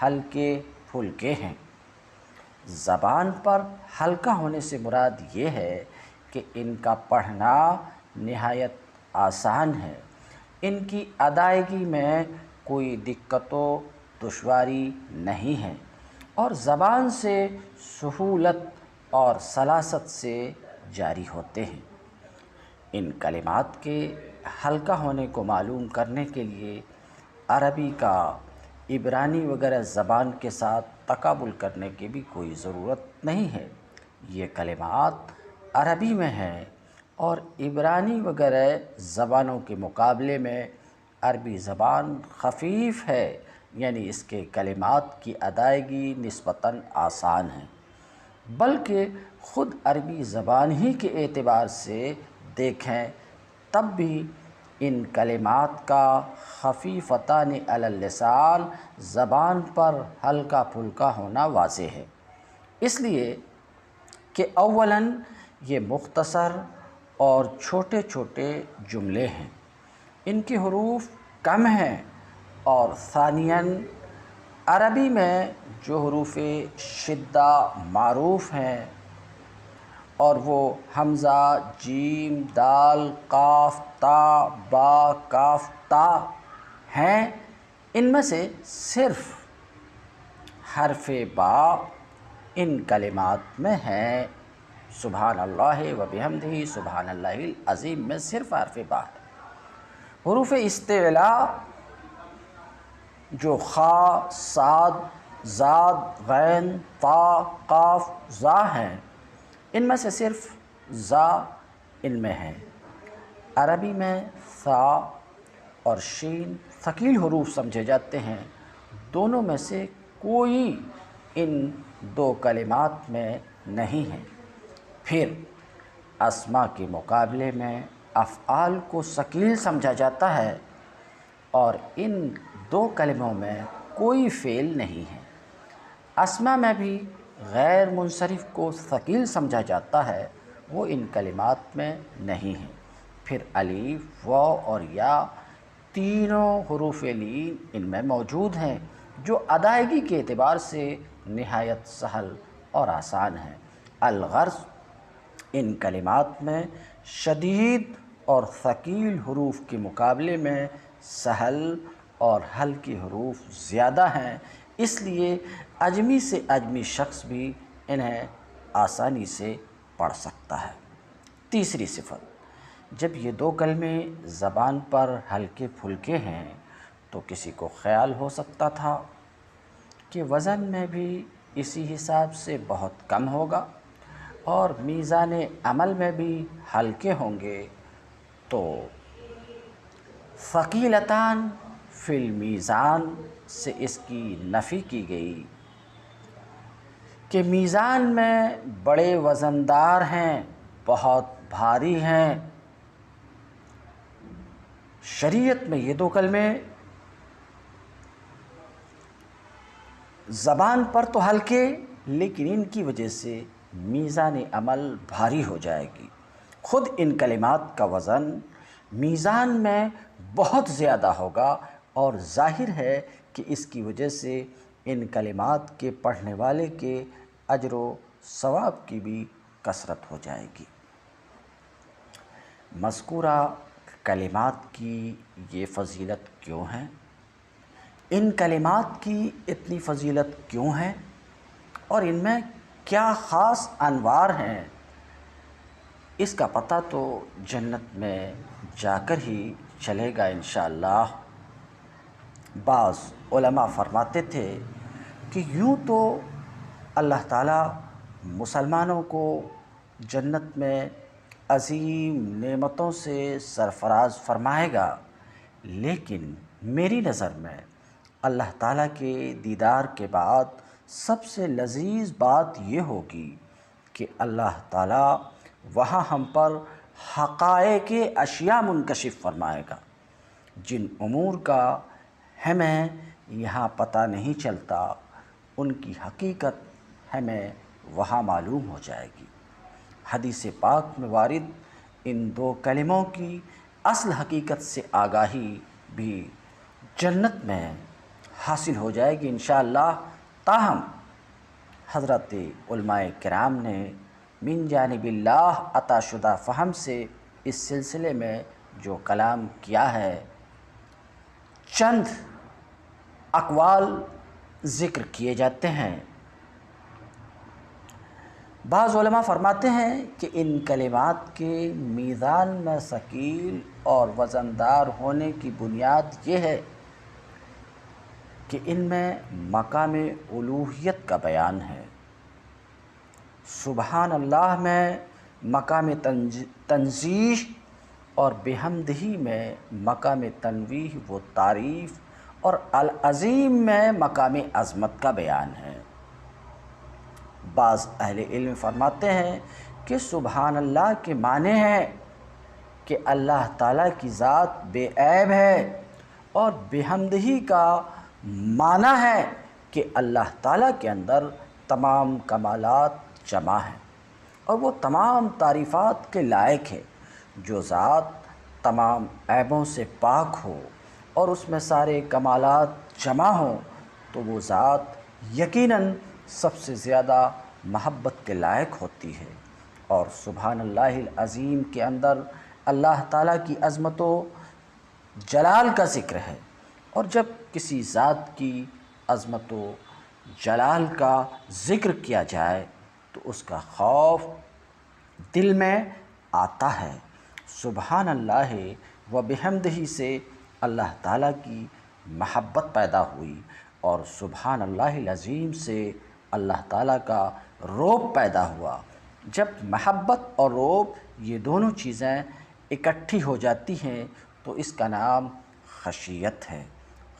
ہلکے پھلکے ہیں۔ زبان پر ہلکا ہونے سے مراد یہ ہے کہ ان کا پڑھنا نہایت آسان ہے، ان کی ادائیگی میں کوئی دقت و دشواری نہیں ہے، اور زبان سے سہولت اور سلاست سے جاری ہوتے ہیں۔ ان کلمات کے ہلکا ہونے کو معلوم کرنے کے لیے عربی کا عبرانی وغیرہ زبان کے ساتھ تقابل کرنے کی بھی کوئی ضرورت نہیں ہے۔ یہ کلمات عربی میں ہیں اور عبرانی وغیرہ زبانوں کے مقابلے میں عربی زبان خفیف ہے، یعنی اس کے کلمات کی ادائیگی نسبتاً آسان ہے، بلکہ خود عربی زبان ہی کے اعتبار سے دیکھیں تب بھی ان کلمات کا خفیفتان علی اللسان، زبان پر ہلکا پھلکا ہونا واضح ہے، اس لیے کہ اولاً یہ مختصر اور چھوٹے چھوٹے جملے ہیں، ان کے حروف کم ہیں، اور ثانیاً عربی میں جو حروف شدہ معروف ہیں اور وہ حمزہ، جیم، دال، قاف، تا، با، کاف، تا ہیں، ان میں سے صرف حرف با ان کلمات میں ہے۔ سبحان اللہ و بحمدہ سبحان اللہ العظیم میں صرف حرف با ہے۔ حروف استعلاء جو خا، صاد، زاد، غین، طا، قاف، ظا ہیں، ان میں سے صرف ظا ان میں ہے۔ عربی میں ثا اور شین ثقیل حروف سمجھے جاتے ہیں، دونوں میں سے کوئی ان دو کلمات میں نہیں ہے۔ پھر اسماء کے مقابلے میں افعال کو ثقیل سمجھا جاتا ہے، اور ان دو کلموں میں کوئی فعل نہیں ہے۔ اسماء میں بھی غیر منصرف کو ثقیل سمجھا جاتا ہے، وہ ان کلمات میں نہیں ہیں۔ پھر الف، واو اور یا تینوں حروف لین ان میں موجود ہیں، جو ادائیگی کے اعتبار سے نہایت سہل اور آسان ہیں۔ الغرض ان کلمات میں شدید اور ثقیل حروف کے مقابلے میں سہل اور ہلکے حروف زیادہ ہیں، اس لیے اجمی سے اجمی شخص بھی انہیں آسانی سے پڑھ سکتا ہے۔ تیسری صفت، جب یہ دو کلمے زبان پر ہلکے پھلکے ہیں تو کسی کو خیال ہو سکتا تھا کہ وزن میں بھی اسی حساب سے بہت کم ہوگا اور میزان عمل میں بھی ہلکے ہوں گے، تو ثقیلتان فی المیزان سے اس کی نفی کی گئی کہ میزان میں بڑے وزندار ہیں، بہت بھاری ہیں۔ شریعت میں یہ دو کلمے زبان پر تو ہلکے، لیکن ان کی وجہ سے میزان عمل بھاری ہو جائے گی۔ خود ان کلمات کا وزن میزان میں بہت زیادہ ہوگا، اور ظاہر ہے کہ اس کی وجہ سے ان کلمات کے پڑھنے والے کے اجر و ثواب کی بھی کثرت ہو جائے گی۔ مذکورہ کلمات کی یہ فضیلت کیوں ہے؟ ان کلمات کی اتنی فضیلت کیوں ہے اور ان میں کیا خاص انوار ہیں، اس کا پتہ تو جنت میں جا کر ہی چلے گا انشاءاللہ۔ بعض علماء فرماتے تھے کہ یوں تو اللہ تعالیٰ مسلمانوں کو جنت میں عظیم نعمتوں سے سرفراز فرمائے گا، لیکن میری نظر میں اللہ تعالیٰ کے دیدار کے بعد سب سے لذیذ بات یہ ہوگی کہ اللہ تعالیٰ وہاں ہم پر حقائق اشیاء منکشف فرمائے گا، جن امور کا ہمیں یہاں پتہ نہیں چلتا، ان کی حقیقت ہمیں وہاں معلوم ہو جائے گی۔ حدیث پاک میں وارد ان دو کلموں کی اصل حقیقت سے آگاہی بھی جنت میں حاصل ہو جائے گی انشاءاللہ۔ تاہم حضرت علماء کرام نے من جانب اللہ عطا شدہ فہم سے اس سلسلے میں جو کلام کیا ہے، چند اقوال ذکر کیے جاتے ہیں۔ بعض علماء فرماتے ہیں کہ ان کلمات کے میزان میں ثقیل اور وزندار ہونے کی بنیاد یہ ہے کہ ان میں مقام الوہیت کا بیان ہے۔ سبحان اللہ میں مقام تنزیہ اور بحمدہ میں مقام تنویہ و تعریف اور العظیم میں مقام عظمت کا بیان ہے۔ بعض اہل علم فرماتے ہیں کہ سبحان اللہ کے معنی ہے کہ اللہ تعالیٰ کی ذات بے عیب ہے، اور بحمدہ کا معنی ہے کہ اللہ تعالیٰ کے اندر تمام کمالات جمع ہیں اور وہ تمام تعریفات کے لائق ہے۔ جو ذات تمام عیبوں سے پاک ہو اور اس میں سارے کمالات جمع ہوں تو وہ ذات یقیناً سب سے زیادہ محبت کے لائق ہوتی ہے۔ اور سبحان اللہ العظیم کے اندر اللہ تعالیٰ کی عظمت و جلال کا ذکر ہے، اور جب کسی ذات کی عظمت و جلال کا ذکر کیا جائے تو اس کا خوف دل میں آتا ہے۔ سبحان اللہ و بحمدہ سے اللہ تعالیٰ کی محبت پیدا ہوئی، اور سبحان اللہ العظیم سے اللہ تعالیٰ کا رعب پیدا ہوا۔ جب محبت اور رعب یہ دونوں چیزیں اکٹھی ہو جاتی ہیں تو اس کا نام خشیت ہے۔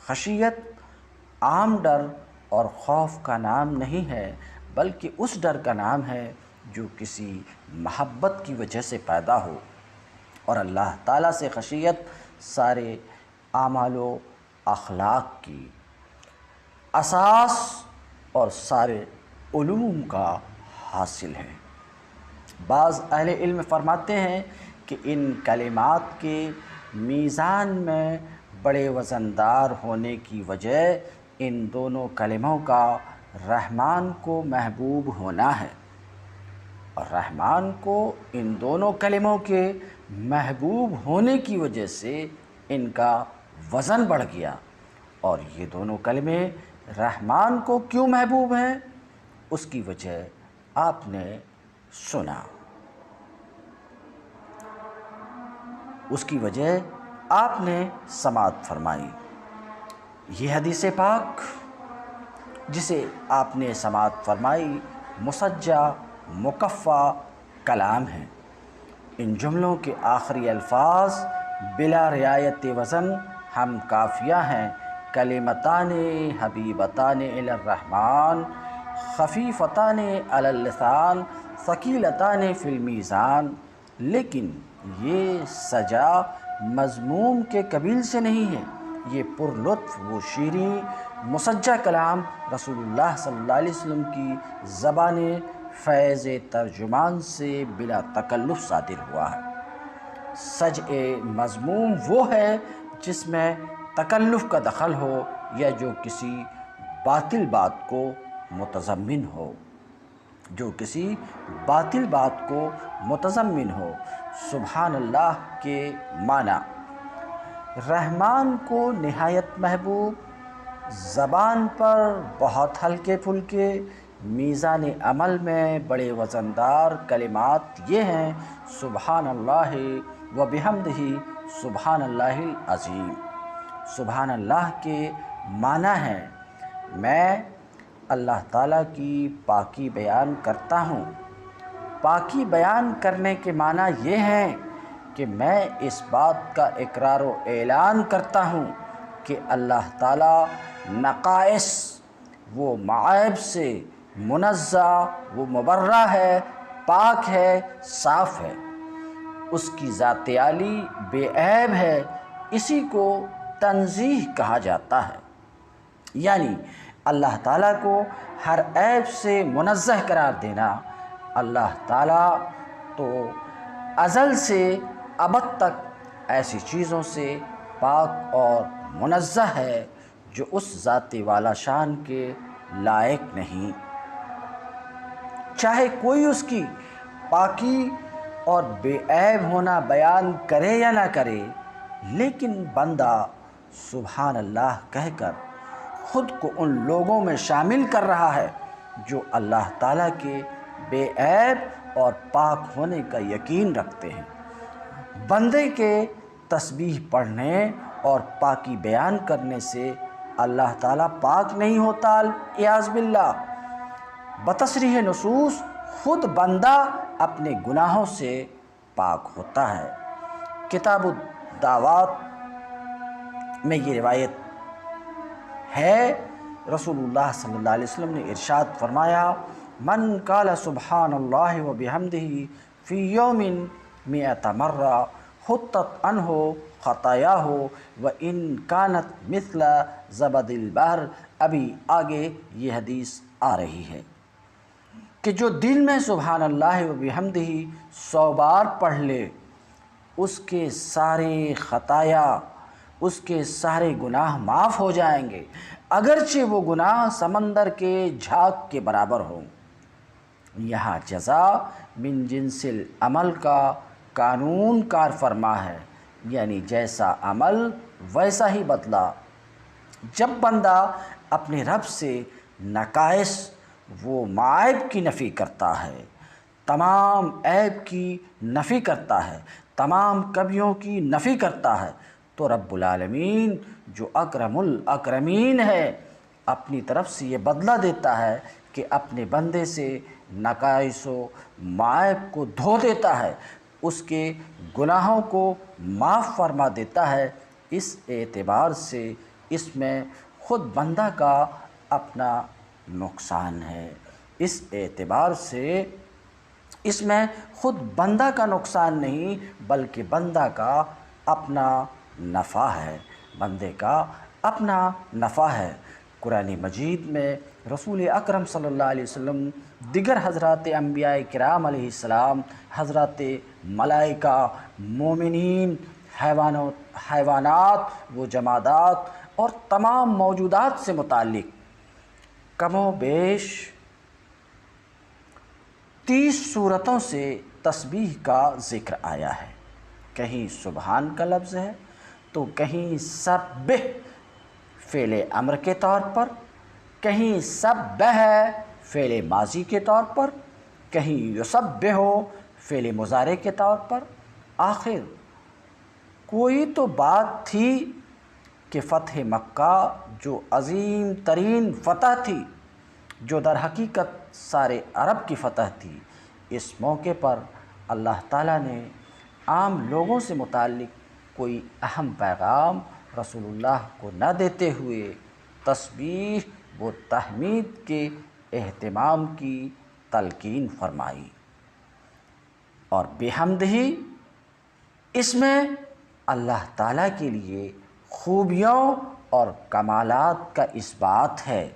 خشیت عام ڈر اور خوف کا نام نہیں ہے، بلکہ اس ڈر کا نام ہے جو کسی محبت کی وجہ سے پیدا ہو، اور اللہ تعالیٰ سے خشیت سارے اعمال و اخلاق کی اساس اور سارے علوم کا حاصل ہے۔ بعض اہل علم فرماتے ہیں کہ ان کلمات کے میزان میں بڑے وزندار ہونے کی وجہ ان دونوں کلموں کا رحمان کو محبوب ہونا ہے، اور رحمان کو ان دونوں کلموں کے محبوب ہونے کی وجہ سے ان کا وزن بڑھ گیا۔ اور یہ دونوں کلمے رحمان کو کیوں محبوب ہیں، اس کی وجہ آپ نے سنا۔ اس کی وجہ آپ نے سماعت فرمائی۔ یہ حدیث پاک جسے آپ نے سماعت فرمائی مسجع مکفّع کلام ہے۔ ان جملوں کے آخری الفاظ بلا رعایت وزن ہم کافیہ ہیں۔ کلمتان حبیبتان الی الرحمن خفیفتان علی اللسان ثقیلتان فی المیزان، لیکن یہ سجا مضموم کے قبیل سے نہیں ہے۔ یہ پر لطف و شیریں مسجع کلام رسول اللہ صلی اللہ علیہ وسلم کی زبان فیض ترجمان سے بلا تکلف صادر ہوا ہے۔ سجع مضموم وہ ہے جس میں تکلف کا دخل ہو یا جو کسی باطل بات کو متضمن ہو، سبحان اللہ کے معنی رحمان کو نہایت محبوب، زبان پر بہت ہلکے پھلکے، میزان عمل میں بڑے وزندار کلمات یہ ہیں: سبحان اللہ و بحمدہ، سبحان اللہ العظیم۔ سبحان اللہ کے معنی ہے میں اللہ تعالیٰ کی پاکی بیان کرتا ہوں۔ پاکی بیان کرنے کے معنی یہ ہیں کہ میں اس بات کا اقرار و اعلان کرتا ہوں کہ اللہ تعالیٰ نقائص و معائب سے منزہ و مبرہ ہے، پاک ہے، صاف ہے۔ اس کی ذات عالی بے عیب ہے، اسی کو تنزیہ کہا جاتا ہے۔ یعنی اللہ تعالیٰ کو ہر عیب سے منزہ قرار دینا۔ اللہ تعالیٰ تو ازل سے ابد تک ایسی چیزوں سے پاک اور منزہ ہے جو اس ذات والا شان کے لائق نہیں۔ چاہے کوئی اس کی پاکی اور بے عیب ہونا بیان کرے یا نہ کرے، لیکن بندہ سبحان اللہ کہہ کر خود کو ان لوگوں میں شامل کر رہا ہے جو اللہ تعالیٰ کے بے عیب اور پاک ہونے کا یقین رکھتے ہیں۔ بندے کے تسبیح پڑھنے اور پاکی بیان کرنے سے اللہ تعالیٰ پاک نہیں ہوتا، اعاذ باللہ۔ بتصریح نصوص خود بندہ اپنے گناہوں سے پاک ہوتا ہے۔ کتاب الدعوات میں یہ روایت ہے، رسول اللہ صلی اللہ علیہ وسلم نے ارشاد فرمایا: من قال سبحان اللہ و بحمدہ فی یوم 100 مرہ حطت عنہ خطایاہ وان کانت مثل زبد البحر۔ ابھی آگے یہ حدیث آ رہی ہے کہ جو دل میں سبحان اللہ و بحمدہ 100 بار پڑھ لے، اس کے سارے خطایا، اس کے سارے گناہ معاف ہو جائیں گے، اگرچہ وہ گناہ سمندر کے جھاگ کے برابر ہوں۔ یہاں جزا من جنس العمل کا قانون کار فرما ہے، یعنی جیسا عمل ویسا ہی بدلہ۔ جب بندہ اپنے رب سے نقائص وہ معائب کی نفی کرتا ہے، تمام عیب کی نفی کرتا ہے، تمام کمیوں کی نفی کرتا ہے، تو رب العالمین جو اکرم الاکرمین ہے اپنی طرف سے یہ بدلہ دیتا ہے کہ اپنے بندے سے نقائص و معائب کو دھو دیتا ہے، اس کے گناہوں کو معاف فرما دیتا ہے۔ اس اعتبار سے اس میں خود بندہ کا اپنا نقصان ہے، اس اعتبار سے اس میں خود بندہ کا نقصان نہیں بلکہ بندہ کا اپنا نفع ہے، بندے کا اپنا نفع ہے۔ قرآن مجید میں رسول اکرم صلی اللہ علیہ وسلم، دیگر حضرات انبیاء کرام علیہ السلام، حضرات ملائکہ، مومنین، حیوانات و جمادات اور تمام موجودات سے متعلق کم و بیش 30 صورتوں سے تسبیح کا ذکر آیا ہے۔ کہیں سبحان کا لفظ ہے تو کہیں سبح فعل امر کے طور پر، کہیں سبح فعل ماضی کے طور پر، کہیں یسبح فعل مضارع کے طور پر۔ آخر کوئی تو بات تھی کہ فتح مکہ جو عظیم ترین فتح تھی، جو در حقیقت سارے عرب کی فتح تھی، اس موقع پر اللہ تعالیٰ نے عام لوگوں سے متعلق کوئی اہم پیغام رسول اللہ کو نہ دیتے ہوئے تسبیح و تحمید کے اہتمام کی تلقین فرمائی۔ اور بحمدہ اس میں اللہ تعالیٰ کے لیے خوبیوں اور کمالات کا اس بات ہے،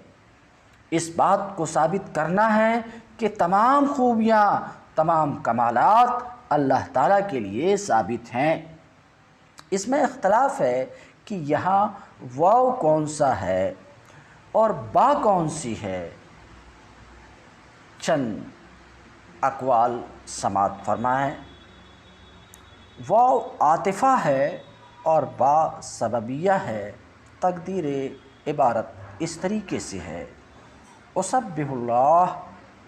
اس بات کو ثابت کرنا ہے کہ تمام خوبیاں، تمام کمالات اللہ تعالیٰ کے لیے ثابت ہیں۔ اس میں اختلاف ہے کہ یہاں واو کون سا ہے اور با کون سی ہے، چند اقوال سماعت فرمائیں۔ واو عاطفہ ہے اور با سببیہ ہے۔ تقدیر عبارت اس طریقے سے ہے، اسبح اللہ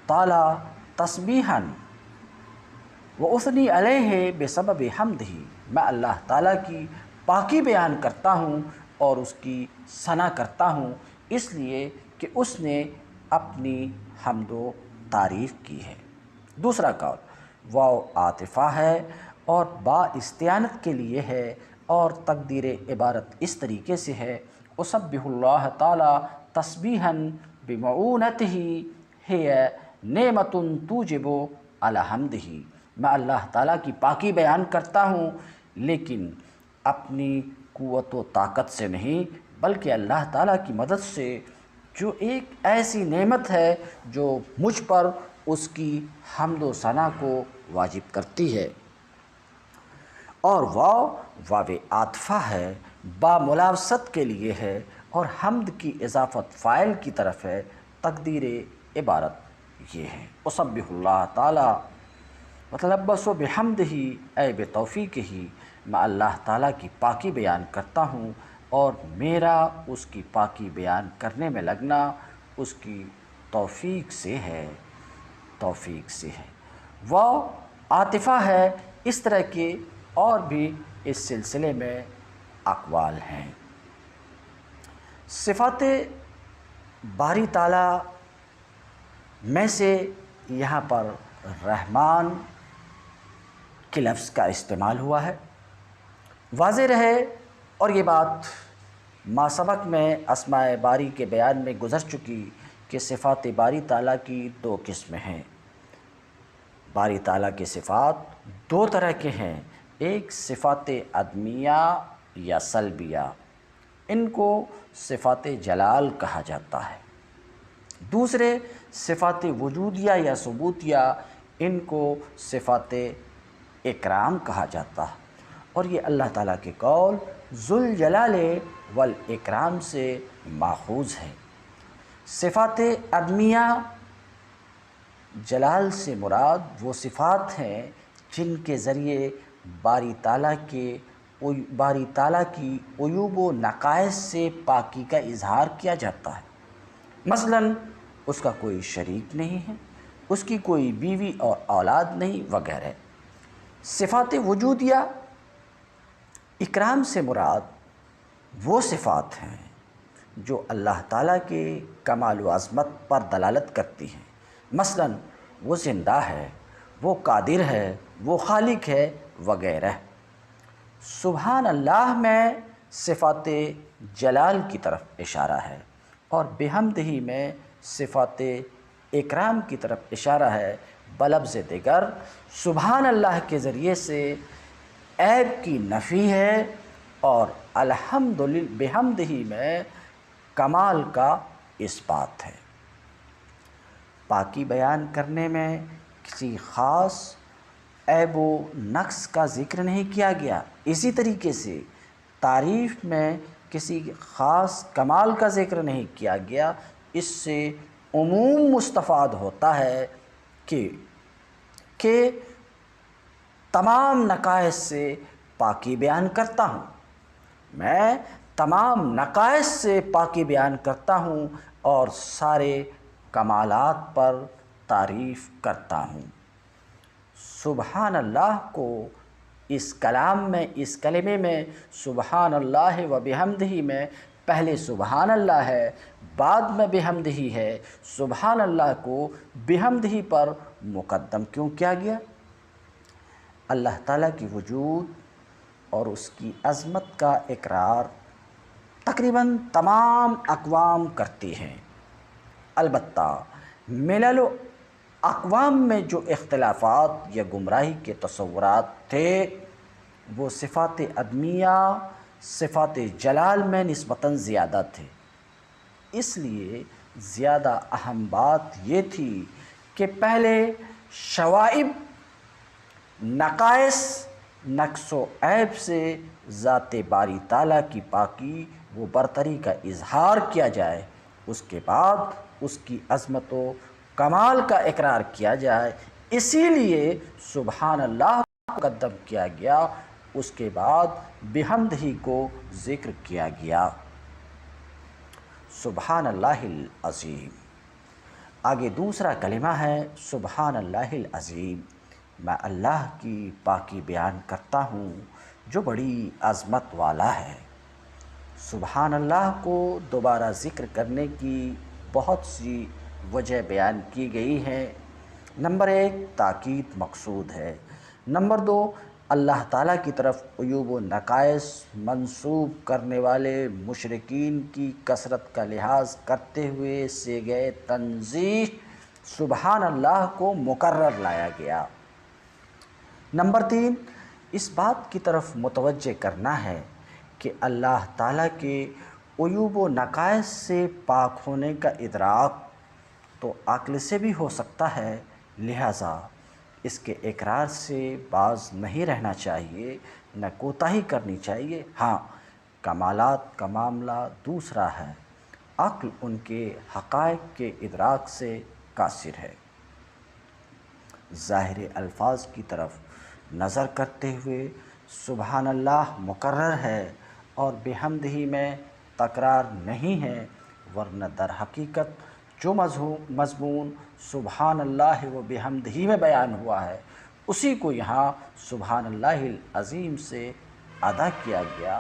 تعالی تسبیحاً واثنی علیہ بسبب حمدہ، میں اللہ تعالیٰ کی پاکی بیان کرتا ہوں اور اس کی ثنا کرتا ہوں اس لیے کہ اس نے اپنی حمد و تعریف کی ہے۔ دوسرا قول واو عاطفہ ہے اور با استعانت کے لیے ہے اور تقدیر عبارت اس طریقے سے ہے، اسبح اللہ تعالی تسبیحاً بمعونتہ ہی نعمت توجب علی حمدہ، میں اللہ تعالیٰ کی پاکی بیان کرتا ہوں لیکن اپنی قوت و طاقت سے نہیں بلکہ اللہ تعالیٰ کی مدد سے، جو ایک ایسی نعمت ہے جو مجھ پر اس کی حمد و ثنا کو واجب کرتی ہے۔ اور واو عاطفہ ہے، با ملاوست کے لیے ہے اور حمد کی اضافت فاعل کی طرف ہے، تقدیر عبارت یہ ہے، اسبح اللہ تعالی وتلبس بحمدہ اے بتوفیقہ، میں اللہ تعالیٰ کی پاکی بیان کرتا ہوں اور میرا اس کی پاکی بیان کرنے میں لگنا اس کی توفیق سے ہے، وہ عاطفہ ہے۔ اس طرح کے اور بھی اس سلسلے میں اقوال ہیں۔ صفات باری تعالیٰ میں سے یہاں پر رحمان کے لفظ کا استعمال ہوا ہے۔ واضح رہے اور یہ بات ما سبق میں اسماء باری کے بیان میں گزر چکی کہ صفات باری تعالیٰ کی دو قسمیں ہیں۔ باری تعالیٰ کے صفات دو طرح کے ہیں، ایک صفات عدمیہ یا سلبیہ، ان کو صفات جلال کہا جاتا ہے، دوسرے صفات وجودیہ یا ثبوتیہ، ان کو صفات اکرام کہا جاتا ہے، اور یہ اللہ تعالیٰ کے قول ذوالجلال والاکرام سے ماخوذ ہے۔ صفات عدمیہ، جلال سے مراد وہ صفات ہیں جن کے ذریعے باری تعالیٰ کی عیوب و نقائص سے پاکی کا اظہار کیا جاتا ہے، مثلا اس کا کوئی شریک نہیں ہے، اس کی کوئی بیوی اور اولاد نہیں وغیرہ۔ صفات وجودیہ، اکرام سے مراد وہ صفات ہیں جو اللہ تعالیٰ کے کمال و عظمت پر دلالت کرتی ہیں، مثلا وہ زندہ ہے، وہ قادر ہے، وہ خالق ہے وغیرہ۔ سبحان اللہ میں صفات جلال کی طرف اشارہ ہے اور بحمدہ میں صفات اکرام کی طرف اشارہ ہے، بلفظ دیگر سبحان اللہ کے ذریعے سے عیب کی نفی ہے اور بحمدہ میں کمال کا اثبات ہے۔ پاکی بیان کرنے میں کسی خاص عیب و نقص کا ذکر نہیں کیا گیا، اسی طریقے سے تعریف میں کسی خاص کمال کا ذکر نہیں کیا گیا۔ اس سے عموم مستفاد ہوتا ہے کہ تمام نقائص سے پاکی بیان کرتا ہوں، میں تمام نقائص سے پاکی بیان کرتا ہوں اور سارے کمالات پر تعریف کرتا ہوں۔ سبحان اللہ کو اس کلمے میں سبحان اللہ و بحمدہ میں پہلے سبحان اللہ ہے، بعد میں بحمدہ ہے۔ سبحان اللہ کو بحمدہ پر مقدم کیوں کیا گیا؟ اللہ تعالیٰ کی وجود اور اس کی عظمت کا اقرار تقریباً تمام اقوام کرتی ہیں، البتہ ملل و اقوام میں جو اختلافات یا گمراہی کے تصورات تھے وہ صفات عدمیہ، صفات جلال میں نسبتاً زیادہ تھے۔ اس لیے زیادہ اہم بات یہ تھی کہ پہلے شوائب، نقائص، نقص و عیب سے ذات باری تعالیٰ کی پاکی و برتری کا اظہار کیا جائے، اس کے بعد اس کی عظمت و کمال کا اقرار کیا جائے۔ اسی لیے سبحان اللہ کو مقدم کیا گیا، اس کے بعد بحمدہ کو ذکر کیا گیا۔ سبحان اللہ العظیم۔ آگے دوسرا کلمہ ہے سبحان اللہ العظیم، میں اللہ کی پاکی بیان کرتا ہوں جو بڑی عظمت والا ہے۔ سبحان اللہ کو دوبارہ ذکر کرنے کی بہت سی وجہ بیان کی گئی ہیں۔ نمبر 1 تاکید مقصود ہے۔ نمبر 2 اللہ تعالیٰ کی طرف عیوب و نقائص منسوب کرنے والے مشرکین کی کثرت کا لحاظ کرتے ہوئے صیغہ تنزیہ سبحان اللہ کو مقرر لایا گیا۔ نمبر 3 اس بات کی طرف متوجہ کرنا ہے کہ اللہ تعالیٰ کے عیوب و نقائص سے پاک ہونے کا ادراک تو عقل سے بھی ہو سکتا ہے، لہٰذا اس کے اقرار سے باز نہیں رہنا چاہیے، نہ کوتاہی کرنی چاہیے۔ ہاں، کمالات کا معاملہ دوسرا ہے، عقل ان کے حقائق کے ادراک سے قاصر ہے۔ ظاہر الفاظ کی طرف نظر کرتے ہوئے سبحان اللہ مقرر ہے اور بحمدہ میں تکرار نہیں ہے، ورنہ در حقیقت جو مضمون سبحان اللہ و بحمدہ میں بیان ہوا ہے اسی کو یہاں سبحان اللہ العظیم سے ادا کیا گیا،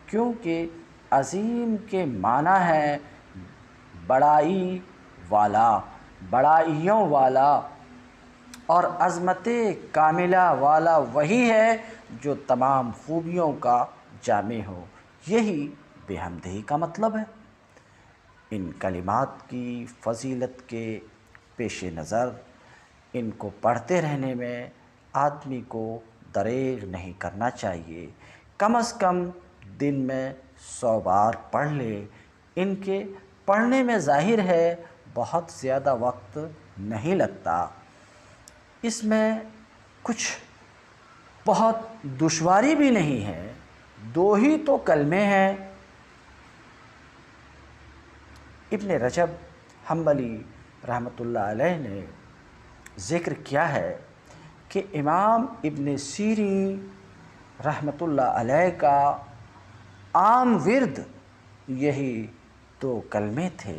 کیونکہ عظیم کے معنی ہے بڑائی والا، بڑائیوں والا، اور عظمت کاملہ والا وہی ہے جو تمام خوبیوں کا جامع ہو، یہی بحمدہ کا مطلب ہے۔ ان کلمات کی فضیلت کے پیش نظر ان کو پڑھتے رہنے میں آدمی کو دریغ نہیں کرنا چاہیے، کم از کم دن میں 100 بار پڑھ لے۔ ان کے پڑھنے میں ظاہر ہے بہت زیادہ وقت نہیں لگتا، اس میں کچھ بہت دشواری بھی نہیں ہے، 2 ہی تو کلمے ہیں۔ ابن رجب حنبلی رحمۃ اللہ علیہ نے ذکر کیا ہے کہ امام ابن سیرین رحمۃ اللہ علیہ کا عام ورد یہی 2 کلمے تھے۔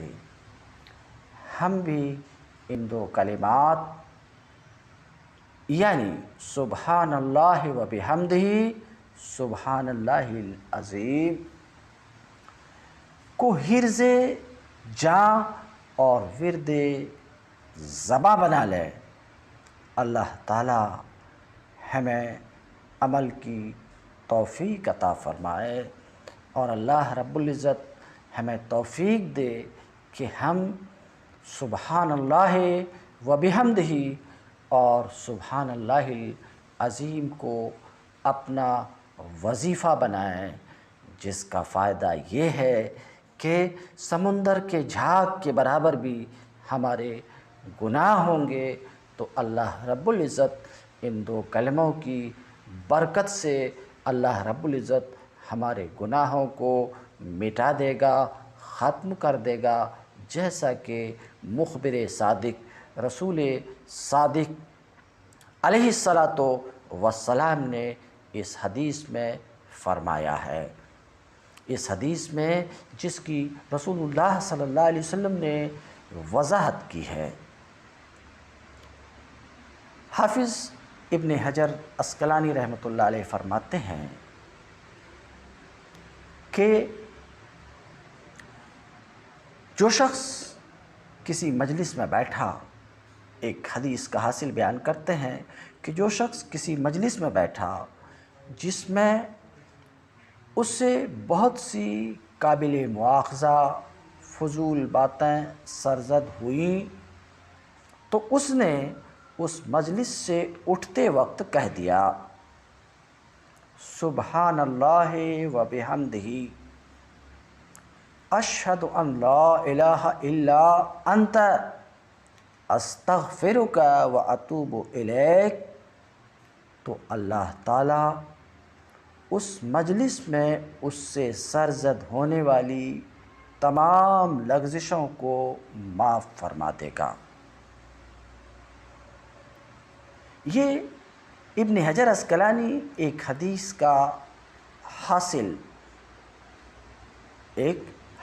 ہم بھی ان 2 کلمات یعنی سبحان اللہ و بحمدہ سبحان اللہ العظیم کو حرز جاں اور ورد زباں بنا لیں۔ اللہ تعالیٰ ہمیں عمل کی توفیق عطا فرمائے اور اللہ رب العزت ہمیں توفیق دے کہ ہم سبحان اللہ و بحمدہ اور سبحان اللہ العظیم کو اپنا وظیفہ بنائیں، جس کا فائدہ یہ ہے کہ سمندر کے جھاگ کے برابر بھی ہمارے گناہ ہوں گے، تو اللہ رب العزت ان 2 کلموں کی برکت سے اللہ رب العزت ہمارے گناہوں کو مٹا دے گا، ختم کر دے گا، جیسا کہ مخبر صادق رسول صادق علیہ الصلاۃ والسلام نے اس حدیث میں فرمایا ہے۔ اس حدیث میں جس کی رسول اللہ صلی اللہ علیہ وسلم نے وضاحت کی ہے۔ حافظ ابن حجر عسقلانی رحمۃ اللہ علیہ فرماتے ہیں کہ جو شخص کسی مجلس میں بیٹھا، ایک حدیث کا حاصل بیان کرتے ہیں کہ جو شخص کسی مجلس میں بیٹھا جس میں اس سے بہت سی قابل مواخذہ فضول باتیں سرزد ہوئیں، تو اس نے اس مجلس سے اٹھتے وقت کہہ دیا سبحان اللہ و بحمدہ اشہد ان لا الہ الا انت استغفرک و اتوب الیک، تو اللہ تعالیٰ اس مجلس میں اس سے سرزد ہونے والی تمام لغزشوں کو معاف فرما دے گا۔ یہ ابن حجر عسقلانی ایک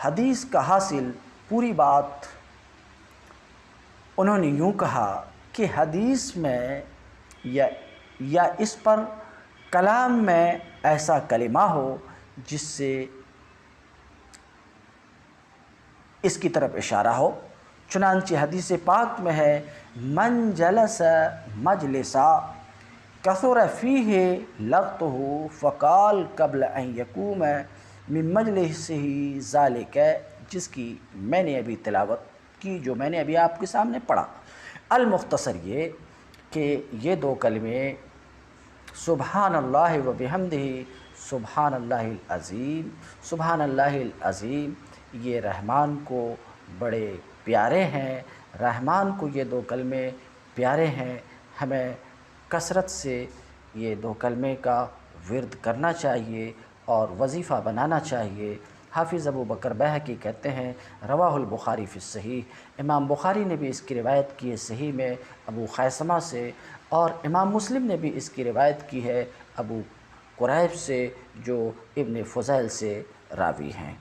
حدیث کا حاصل پوری بات انہوں نے یوں کہا کہ حدیث میں یا اس پر کلام میں ایسا کلمہ ہو جس سے اس کی طرف اشارہ ہو۔ چنانچہ حدیث پاک میں ہے من جلس مجلسا کثر فیہ لغتہ فقال قبل ان یقوم من مجلسہ ذالک، جس کی میں نے ابھی تلاوت کی، جو میں نے ابھی آپ کے سامنے پڑھا۔ المختصر یہ کہ یہ دو کلمے سبحان اللہ و بحمدہ سبحان اللہ العظیم، سبحان اللہ العظیم، یہ رحمان کو بڑے پیارے ہیں۔ رحمان کو یہ دو کلمے پیارے ہیں۔ ہمیں کثرت سے یہ دو کلمے کا ورد کرنا چاہیے اور وظیفہ بنانا چاہیے۔ حافظ ابو بکر بیہقی کہتے ہیں رواہ البخاری فی الصحیح، امام بخاری نے بھی اس کی روایت کی ہے صحیح میں ابو خیثمہ سے، اور امام مسلم نے بھی اس کی روایت کی ہے ابو قریب سے جو ابن فضیل سے راوی ہیں۔